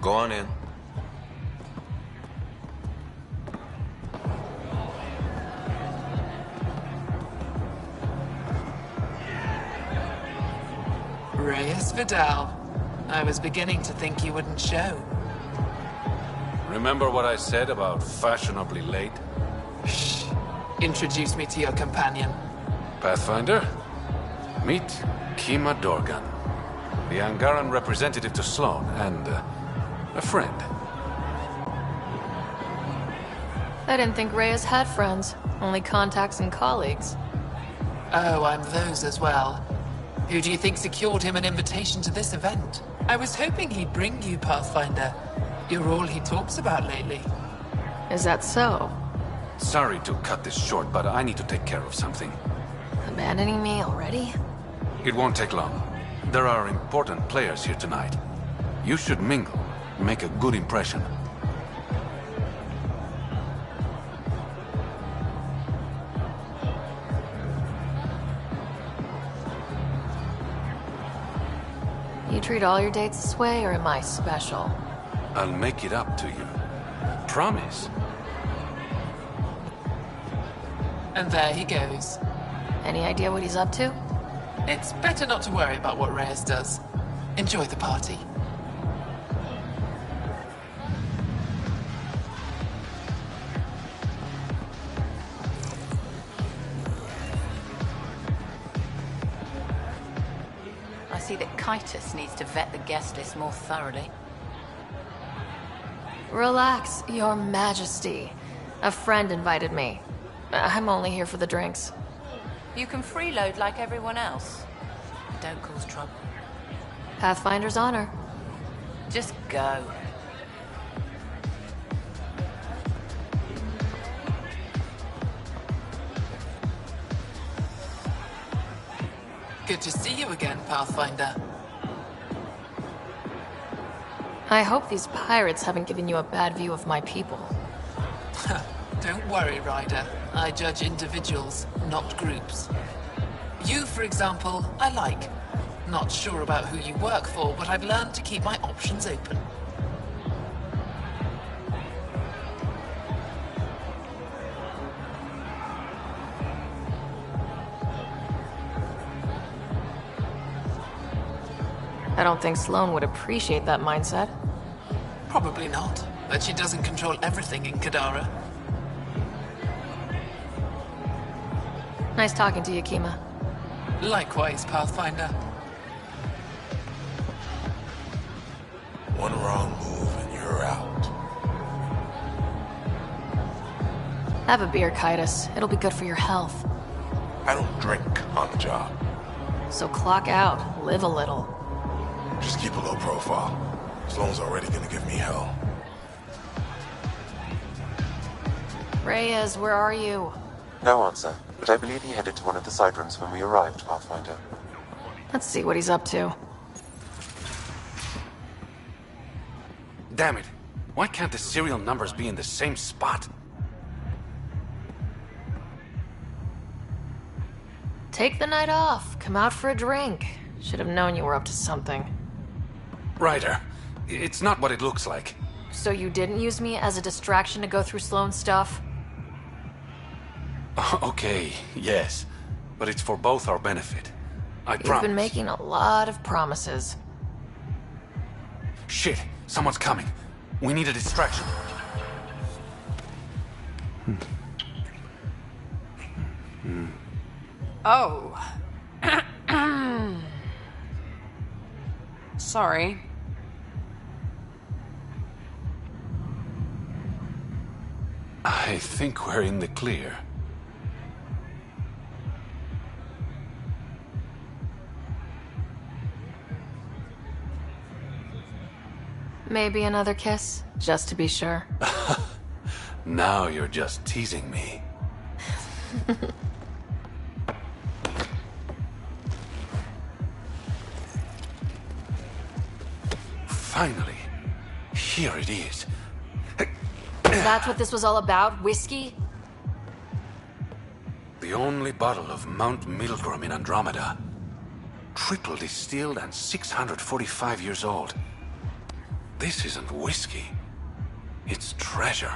Go on in. Reyes Vidal. I was beginning to think you wouldn't show. Remember what I said about fashionably late? Shh. Introduce me to your companion. Pathfinder? Meet Kima Dorgan, the Angaran representative to Sloane, and a friend. I didn't think Reyes had friends. Only contacts and colleagues. Oh, I'm those as well. Who do you think secured him an invitation to this event? I was hoping he'd bring you, Pathfinder. You're all he talks about lately. Is that so? Sorry to cut this short, but I need to take care of something. Abandoning me already? It won't take long. There are important players here tonight. You should mingle, make a good impression. You treat all your dates this way, or am I special? I'll make it up to you. Promise. And there he goes. Any idea what he's up to? It's better not to worry about what Reyes does. Enjoy the party. I see that Kitus needs to vet the guest list more thoroughly. Relax, Your Majesty. A friend invited me. I'm only here for the drinks. You can freeload like everyone else. Don't cause trouble. Pathfinder's honor. Just go. Good to see you again, Pathfinder. I hope these pirates haven't given you a bad view of my people. Don't worry, Ryder. I judge individuals, not groups. You, for example, I like. Not sure about who you work for, but I've learned to keep my options open. I don't think Sloane would appreciate that mindset. Probably not, but she doesn't control everything in Kadara. Nice talking to you, Kima. Likewise, Pathfinder. One wrong move and you're out. Have a beer, Kitus. It'll be good for your health. I don't drink on the job. So clock out. Live a little. Just keep a low profile. Sloane's already gonna give me hell. Reyes, where are you? No answer, but I believe he headed to one of the side rooms when we arrived, Pathfinder. Let's see what he's up to. Damn it. Why can't the serial numbers be in the same spot? Take the night off. Come out for a drink. Should have known you were up to something. Ryder, it's not what it looks like. So you didn't use me as a distraction to go through Sloane's stuff? Okay, yes. But it's for both our benefit. I You've promise. been making a lot of promises. Shit, someone's coming. We need a distraction. Oh. Sorry. I think we're in the clear. Maybe another kiss, just to be sure. Now you're just teasing me. Finally. Here it is. That's what this was all about? Whiskey? The only bottle of Mount Milgram in Andromeda. Triple distilled and 645 years old. This isn't whiskey. It's treasure.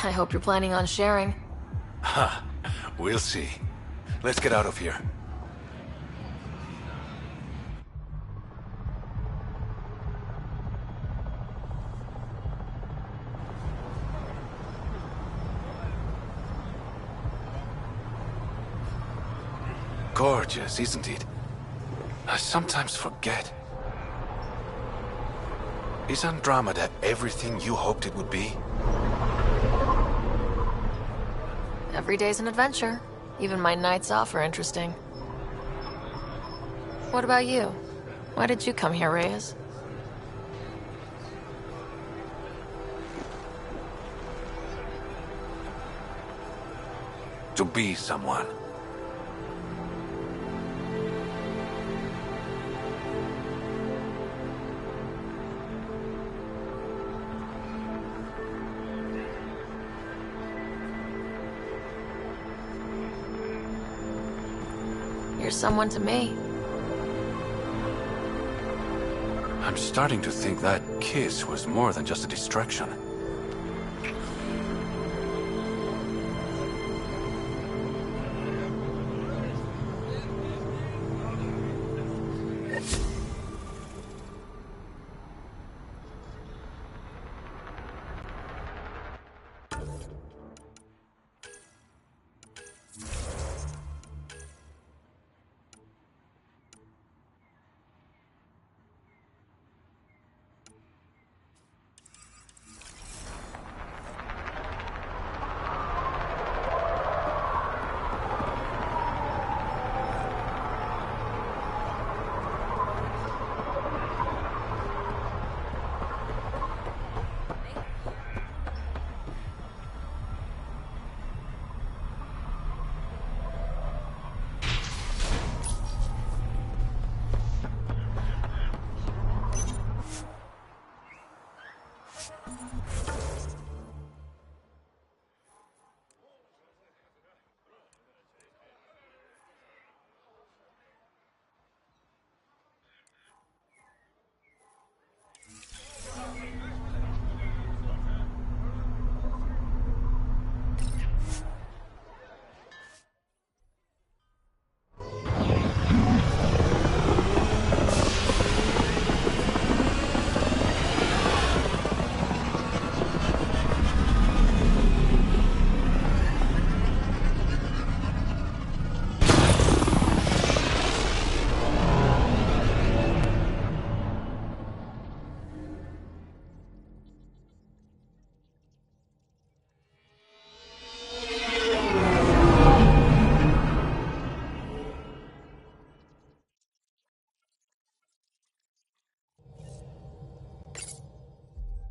I hope you're planning on sharing. Ha, we'll see. Let's get out of here. Gorgeous, isn't it? I sometimes forget. Is Andromeda everything you hoped it would be? Every day's an adventure. Even my nights off are interesting. What about you? Why did you come here, Reyes? To be someone. You're someone to me. I'm starting to think that kiss was more than just a distraction.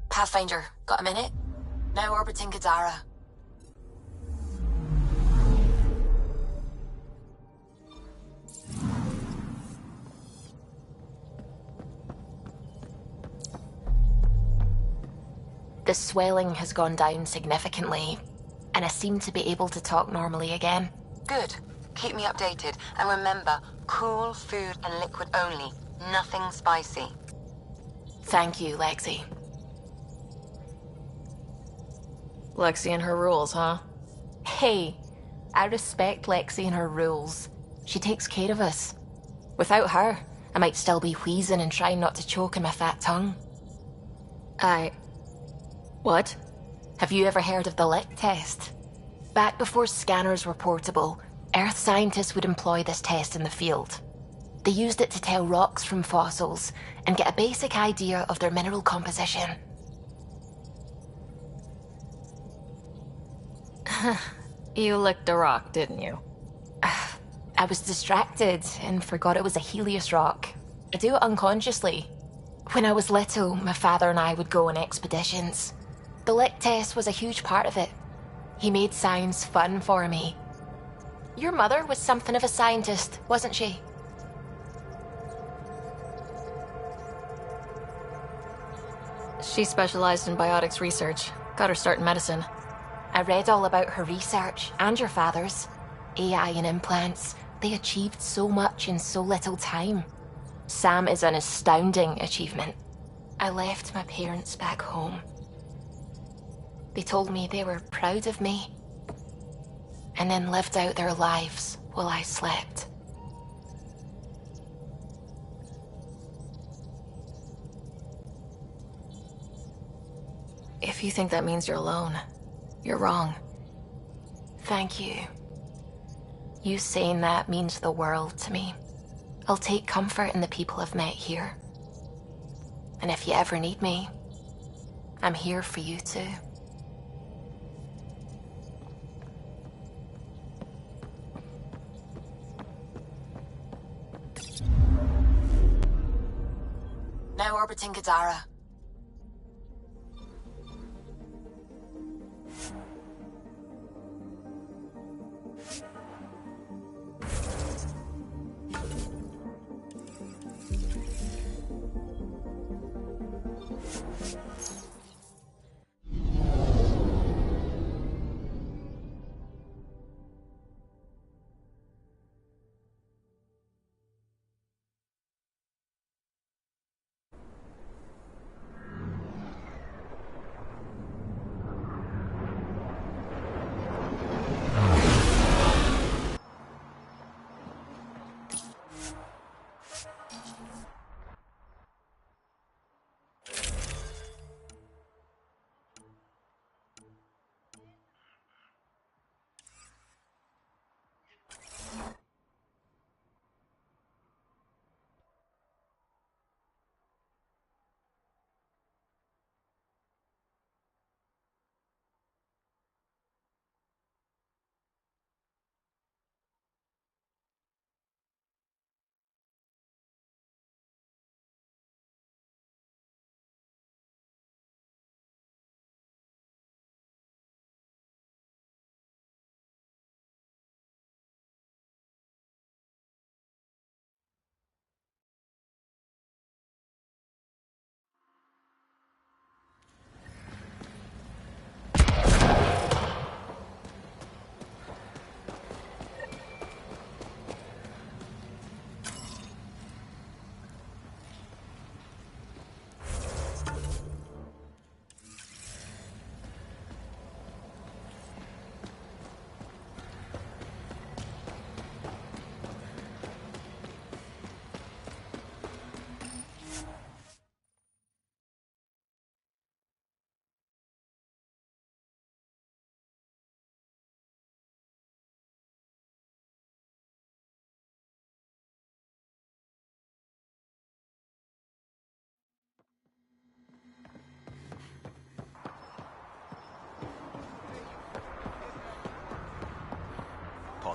Pathfinder, got a minute? Now orbiting Kadara. The swelling has gone down significantly, and I seem to be able to talk normally again. Good. Keep me updated. And remember, cool food and liquid only. Nothing spicy. Thank you, Lexi. Lexi and her rules, huh? Hey, I respect Lexi and her rules. She takes care of us. Without her, I might still be wheezing and trying not to choke in my fat tongue. What? Have you ever heard of the lick test? Back before scanners were portable, Earth scientists would employ this test in the field. They used it to tell rocks from fossils and get a basic idea of their mineral composition. You licked a rock, didn't you? I was distracted and forgot it was a Helios rock. I do it unconsciously. When I was little, my father and I would go on expeditions. The lick test was a huge part of it. He made science fun for me. Your mother was something of a scientist, wasn't she? She specialized in biotics research. Got her start in medicine. I read all about her research, and your father's. AI and implants. They achieved so much in so little time. Sam is an astounding achievement. I left my parents back home. They told me they were proud of me, and then lived out their lives while I slept. If you think that means you're alone, you're wrong. Thank you. You saying that means the world to me. I'll take comfort in the people I've met here. And if you ever need me, I'm here for you too. Now orbiting Kadara.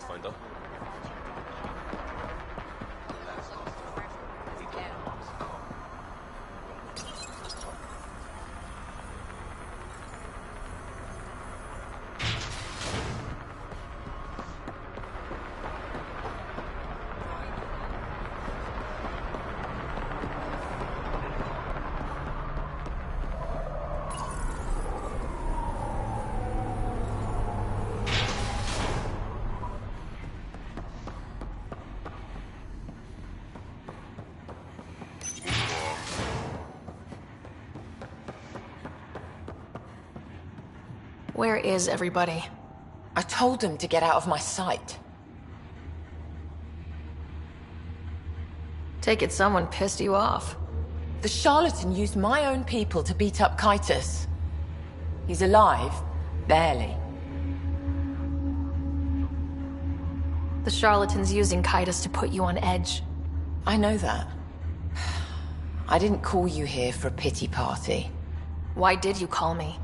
Pathfinder. Where is everybody? I told them to get out of my sight. Take it someone pissed you off. The charlatan used my own people to beat up Kaitis. He's alive, barely. The charlatan's using Kaitis to put you on edge. I know that. I didn't call you here for a pity party. Why did you call me?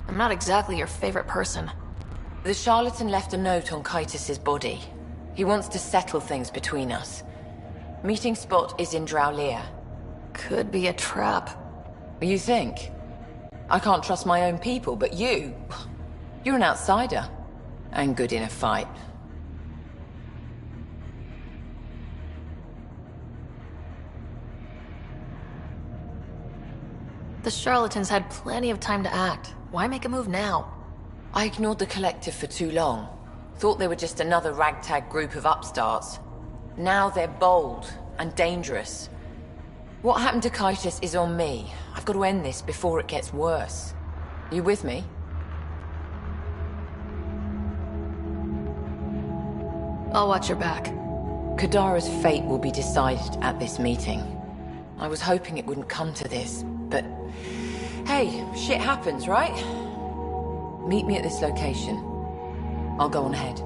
I'm not exactly your favorite person. The charlatan left a note on Kaitis' body. He wants to settle things between us. Meeting spot is in Drowlear. Could be a trap. You think? I can't trust my own people, but you're an outsider. And good in a fight. The charlatans had plenty of time to act. Why make a move now? I ignored the Collective for too long. Thought they were just another ragtag group of upstarts. Now they're bold and dangerous. What happened to Kaitis is on me. I've got to end this before it gets worse. You with me? I'll watch your back. Kadara's fate will be decided at this meeting. I was hoping it wouldn't come to this, but... Hey, shit happens, right? Meet me at this location. I'll go on ahead.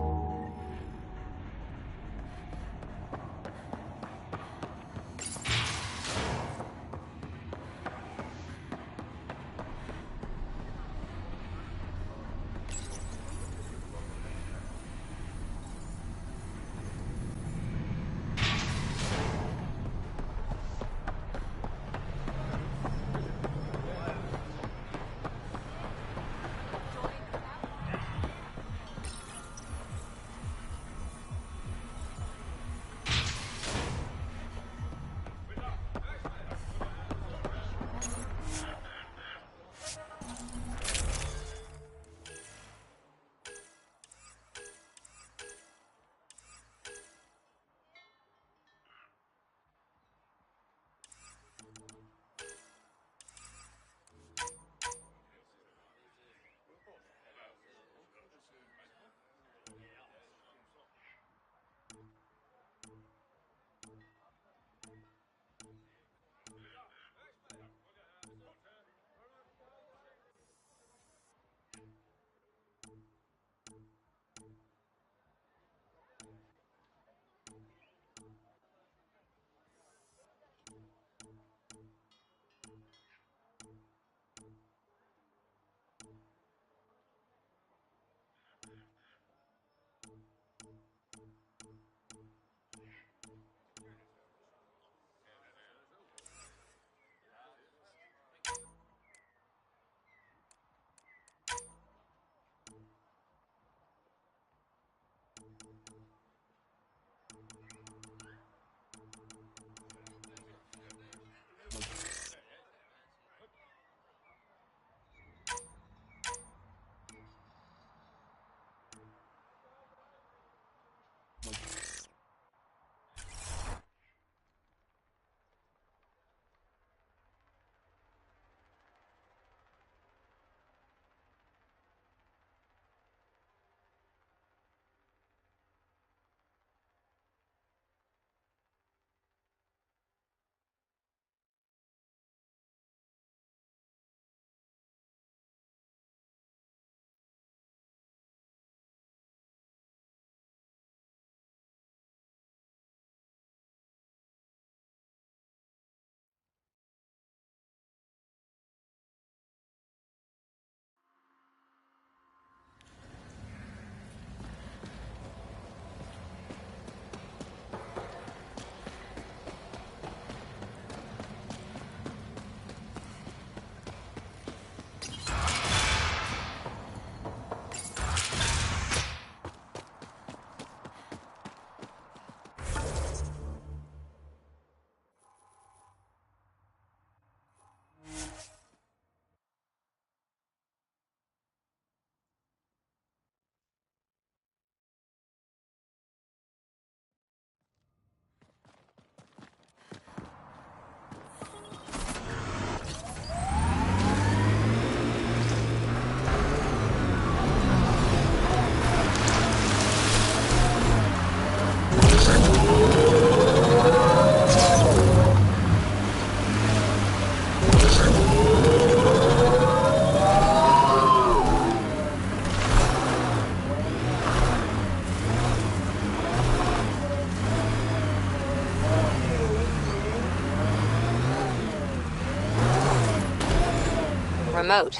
moat.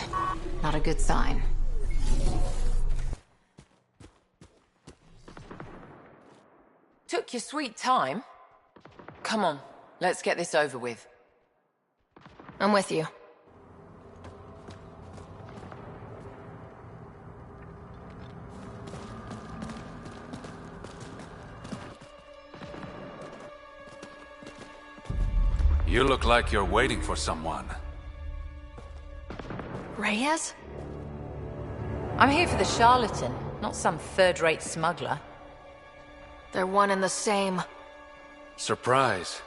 Not a good sign. Took your sweet time. Come on, let's get this over with. I'm with you. You look like you're waiting for someone. Reyes? I'm here for the charlatan, not some third-rate smuggler. They're one and the same. Surprise.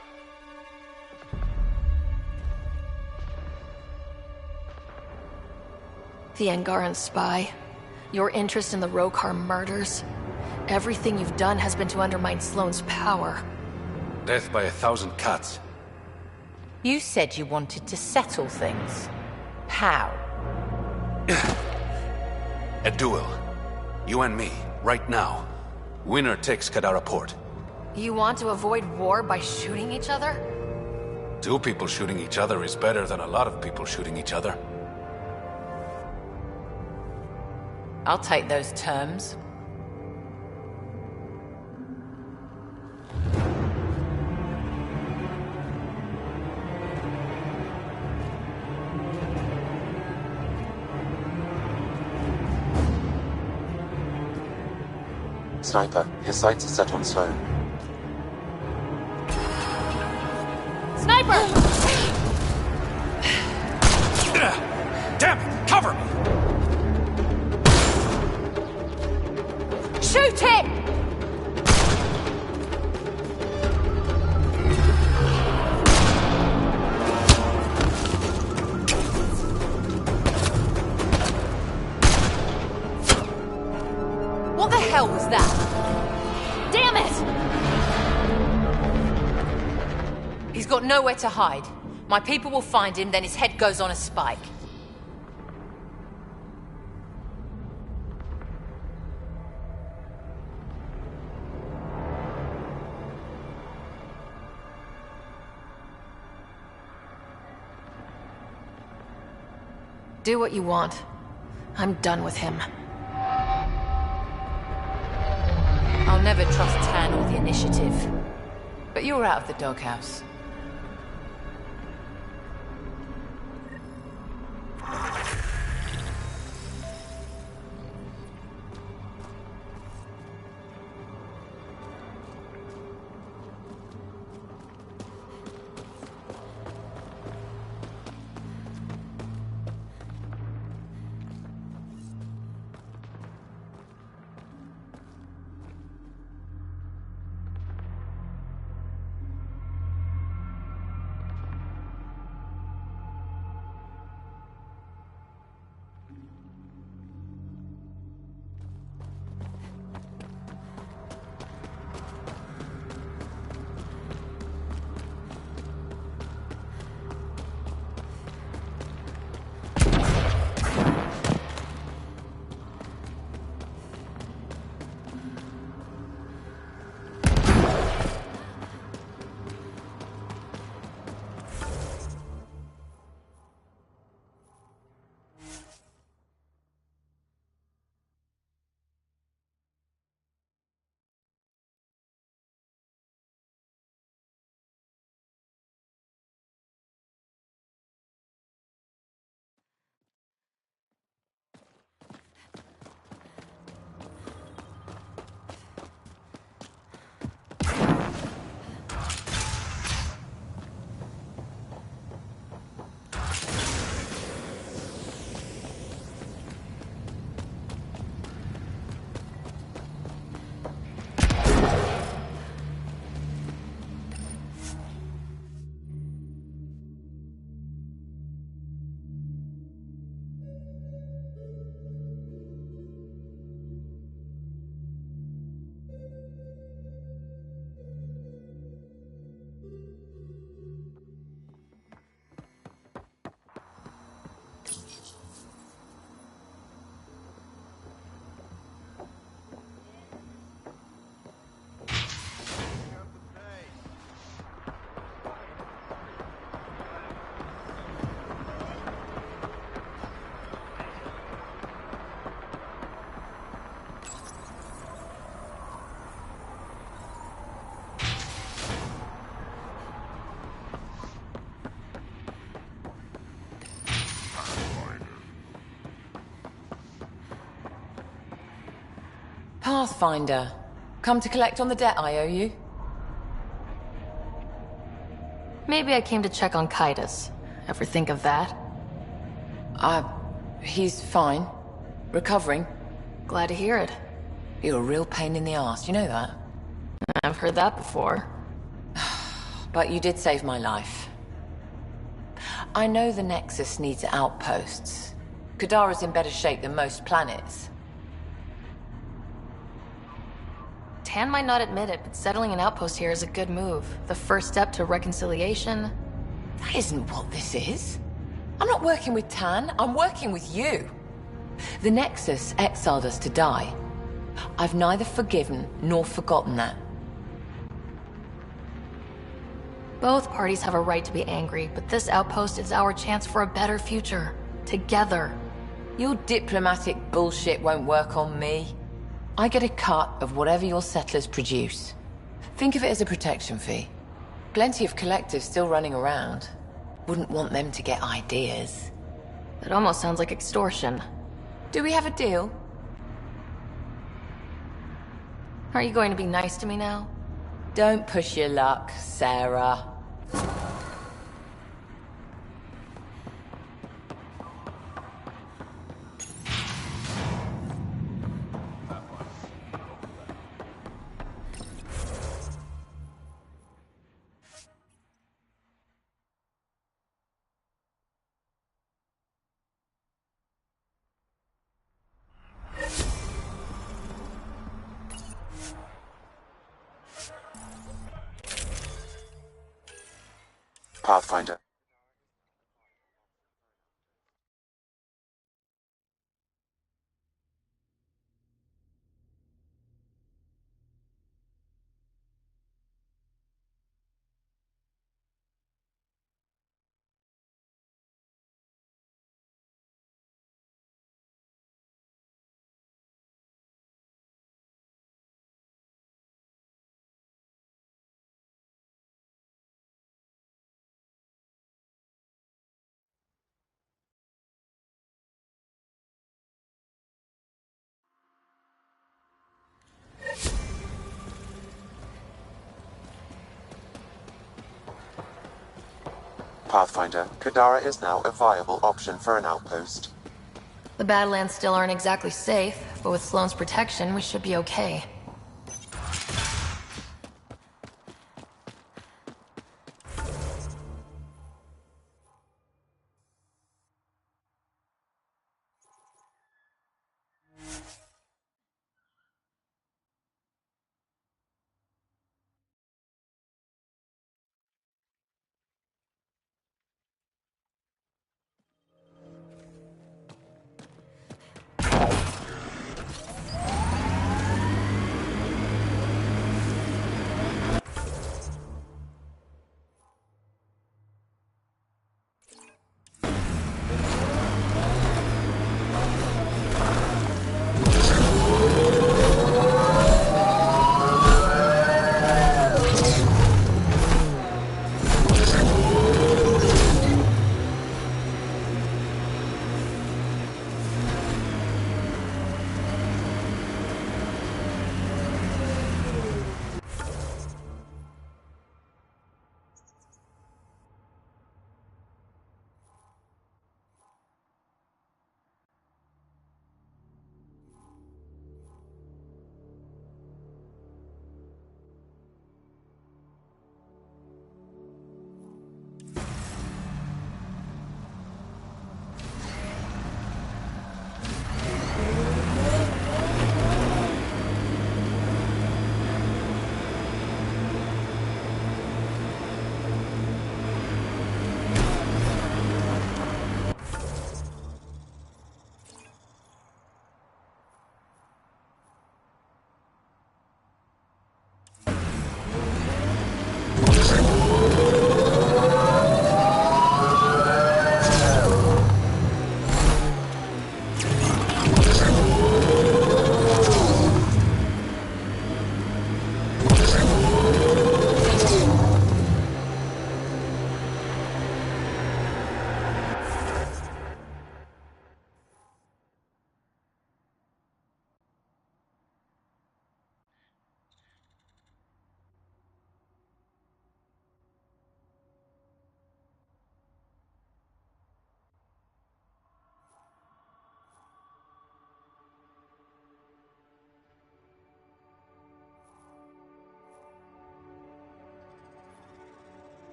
The Angaran spy. Your interest in the Rokar murders. Everything you've done has been to undermine Sloane's power. Death by 1,000 cuts. You said you wanted to settle things. How? A duel. You and me, right now. Winner takes Kadara Port. You want to avoid war by shooting each other? 2 people shooting each other is better than a lot of people shooting each other. I'll take those terms. Sniper, his sights are set on Sloane. Sniper! Damn it! Cover me! Shoot it! What the hell was that? Damn it! He's got nowhere to hide. My people will find him, then his head goes on a spike. Do what you want. I'm done with him. I'll never trust Tan or the Initiative. But you're out of the doghouse. Pathfinder. Come to collect on the debt I owe you? Maybe I came to check on Kaitis. Ever think of that? He's fine. Recovering. Glad to hear it. You're a real pain in the ass, you know that? I've heard that before. But you did save my life. I know the Nexus needs outposts. Kadara's in better shape than most planets. Tan might not admit it, but settling an outpost here is a good move. The first step to reconciliation. That isn't what this is. I'm not working with Tan, I'm working with you. The Nexus exiled us to die. I've neither forgiven nor forgotten that. Both parties have a right to be angry, but this outpost is our chance for a better future. Together. Your diplomatic bullshit won't work on me. I get a cut of whatever your settlers produce. Think of it as a protection fee. Plenty of collectives still running around. Wouldn't want them to get ideas. That almost sounds like extortion. Do we have a deal? Are you going to be nice to me now? Don't push your luck, Sarah. Pathfinder. Pathfinder, Kadara is now a viable option for an outpost. The Badlands still aren't exactly safe, but with Sloane's protection, we should be okay.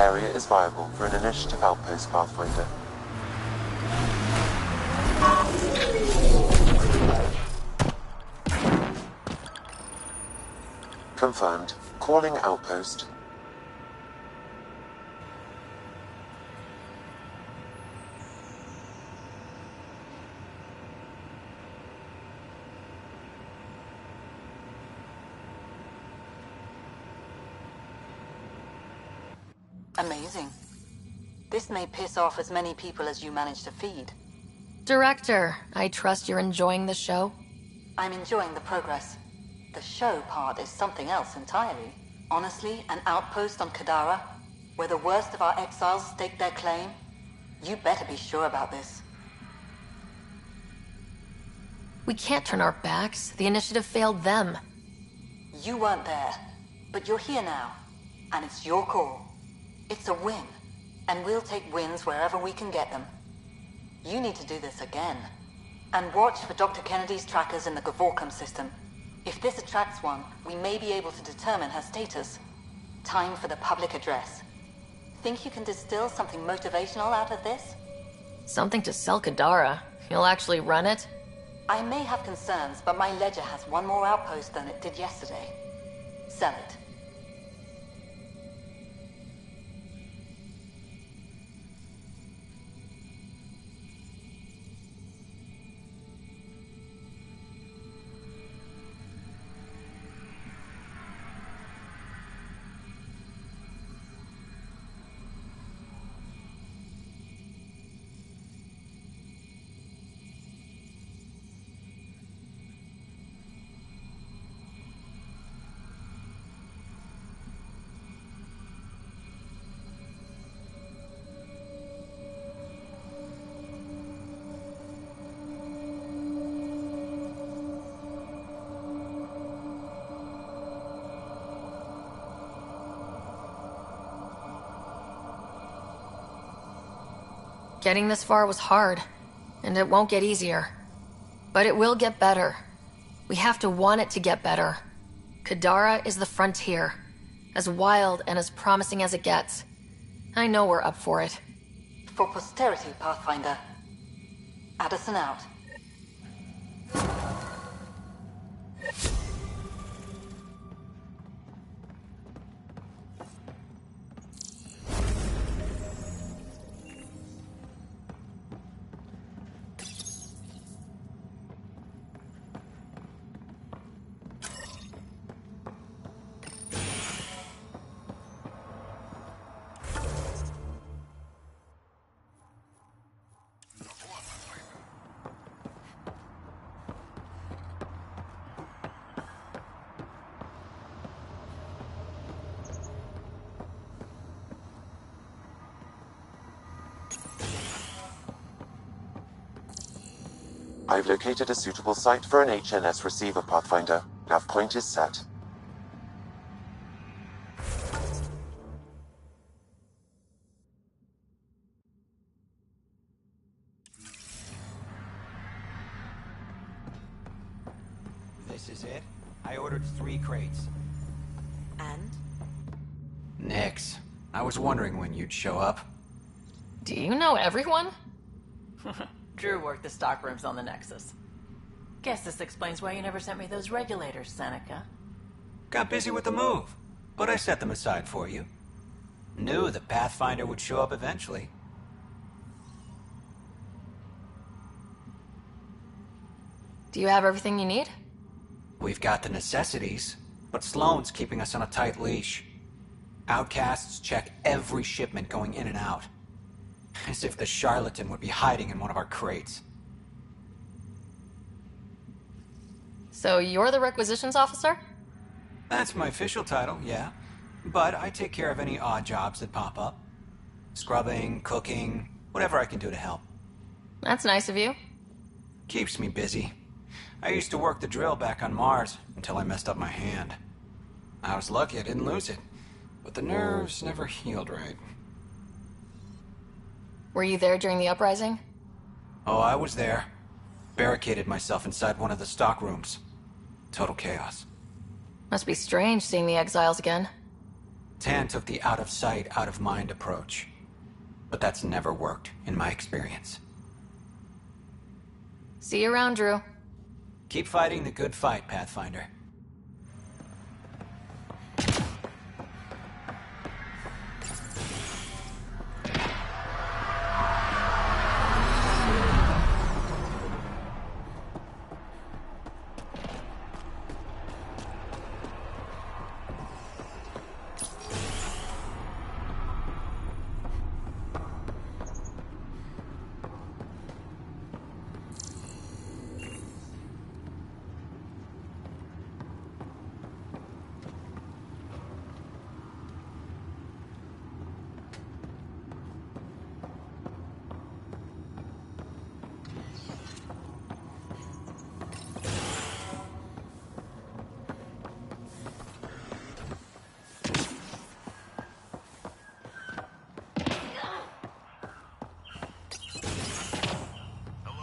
area is viable for an initiative outpost, Pathfinder. Confirmed. Calling outpost. Amazing. This may piss off as many people as you manage to feed. Director, I trust you're enjoying the show? I'm enjoying the progress. The show part is something else entirely. Honestly, an outpost on Kadara, where the worst of our exiles stake their claim, you better be sure about this. We can't turn our backs. The initiative failed them. You weren't there, but you're here now, and it's your call. It's a win, and we'll take wins wherever we can get them. You need to do this again. And watch for Dr. Kennedy's trackers in the Gavorkum system. If this attracts one, we may be able to determine her status. Time for the public address. Think you can distill something motivational out of this? Something to sell Kadara. You'll actually run it? I may have concerns, but my ledger has one more outpost than it did yesterday. Sell it. Getting this far was hard, and it won't get easier. But it will get better. We have to want it to get better. Kadara is the frontier, as wild and as promising as it gets. I know we're up for it. For posterity, Pathfinder. Addison out. I've located a suitable site for an HNS receiver, Pathfinder. Nav point is set. This is it? I ordered 3 crates. And? Nix. I was wondering when you'd show up. Do you know everyone? Drew worked the stockrooms on the Nexus. Guess this explains why you never sent me those regulators, Seneca. Got busy with the move, but I set them aside for you. Knew the Pathfinder would show up eventually. Do you have everything you need? We've got the necessities, but Sloane's keeping us on a tight leash. Outcasts check every shipment going in and out. As if the charlatan would be hiding in one of our crates. So you're the requisitions officer? That's my official title, yeah. But I take care of any odd jobs that pop up. Scrubbing, cooking, whatever I can do to help. That's nice of you. Keeps me busy. I used to work the drill back on Mars until I messed up my hand. I was lucky I didn't lose it, but the nerves never healed right. Were you there during the uprising? Oh, I was there. Barricaded myself inside one of the stock rooms. Total chaos. Must be strange seeing the exiles again. Tan took the out of sight, out of mind approach. But that's never worked, in my experience. See you around, Drew. Keep fighting the good fight, Pathfinder.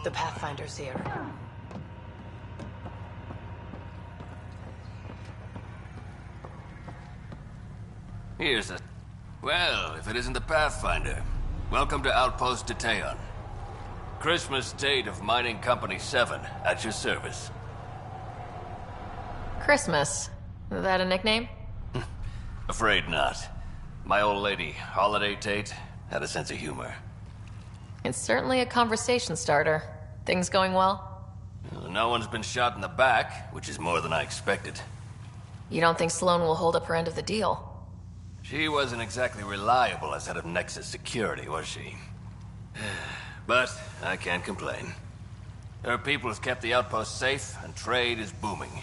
The Pathfinder's here. Here's a... Well, if it isn't the Pathfinder. Welcome to Outpost Detaeon. Christmas date of Mining Company 7, at your service. Christmas. Is that a nickname? Afraid not. My old lady, Holiday Tate, had a sense of humor. It's certainly a conversation starter. Things going well? No one's been shot in the back, which is more than I expected. You don't think Sloane will hold up her end of the deal? She wasn't exactly reliable as head of Nexus security, was she? But I can't complain. Her people have kept the outpost safe, and trade is booming.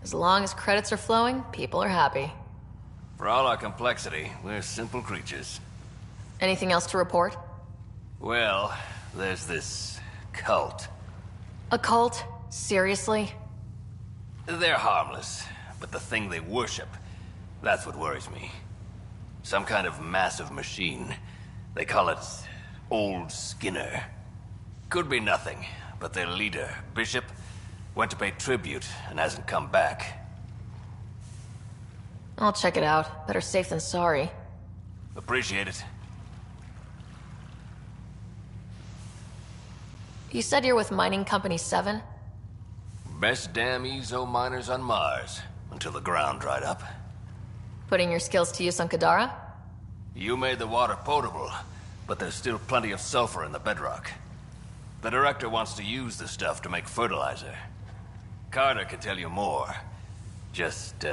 As long as credits are flowing, people are happy. For all our complexity, we're simple creatures. Anything else to report? Well, there's this cult. A cult? Seriously? They're harmless, but the thing they worship, that's what worries me. Some kind of massive machine. They call it Old Skinner. Could be nothing, but their leader, Bishop, went to pay tribute and hasn't come back. I'll check it out. Better safe than sorry. Appreciate it. You said you're with Mining Company 7? Best damn Ezo miners on Mars, until the ground dried up. Putting your skills to use on Kadara? You made the water potable, but there's still plenty of sulfur in the bedrock. The director wants to use the stuff to make fertilizer. Carter can tell you more. Just,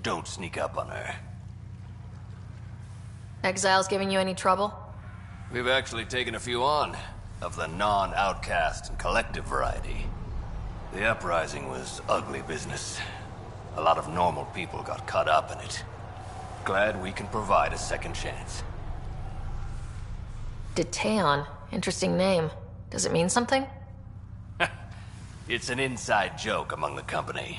don't sneak up on her. Exile's giving you any trouble? We've actually taken a few on, of the non-outcast and collective variety. The uprising was ugly business. A lot of normal people got caught up in it. Glad we can provide a second chance. Detaeon. Interesting name. Does it mean something? It's an inside joke among the company.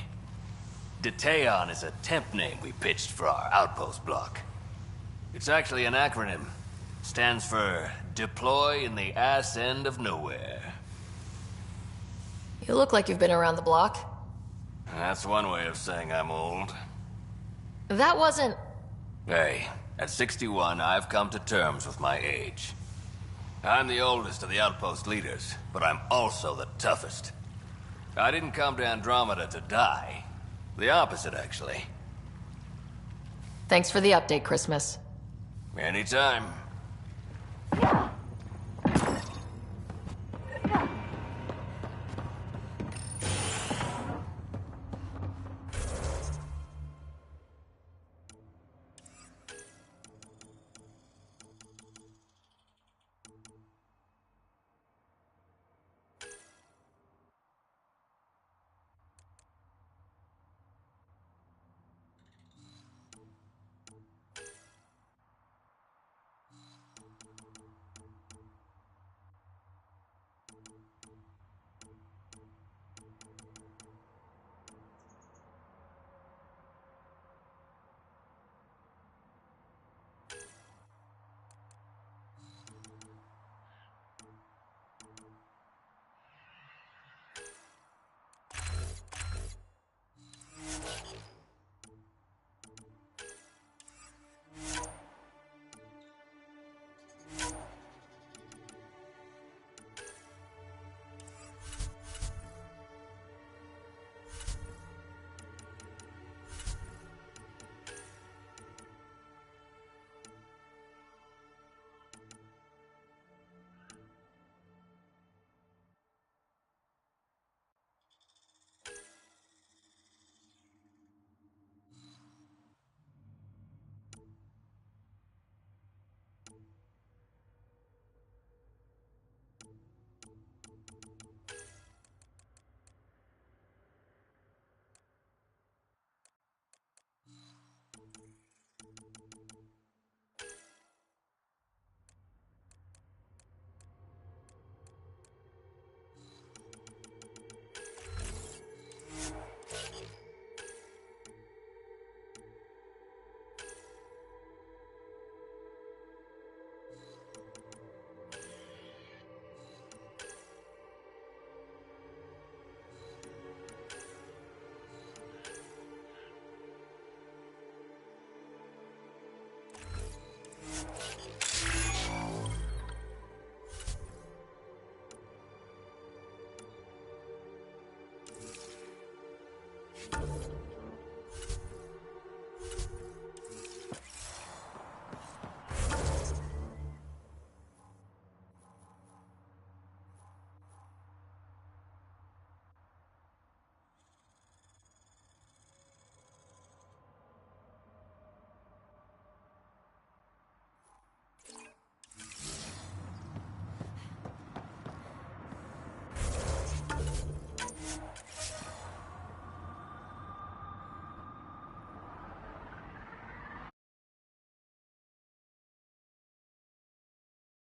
Detaeon is a temp name we pitched for our outpost block. It's actually an acronym. Stands for Deploy in the Ass End of Nowhere. You look like you've been around the block. That's one way of saying I'm old. That wasn't... Hey, At 61, I've come to terms with my age. I'm the oldest of the outpost leaders, but I'm also the toughest. I didn't come to Andromeda to die. The opposite, actually. Thanks for the update, Christmas. Anytime.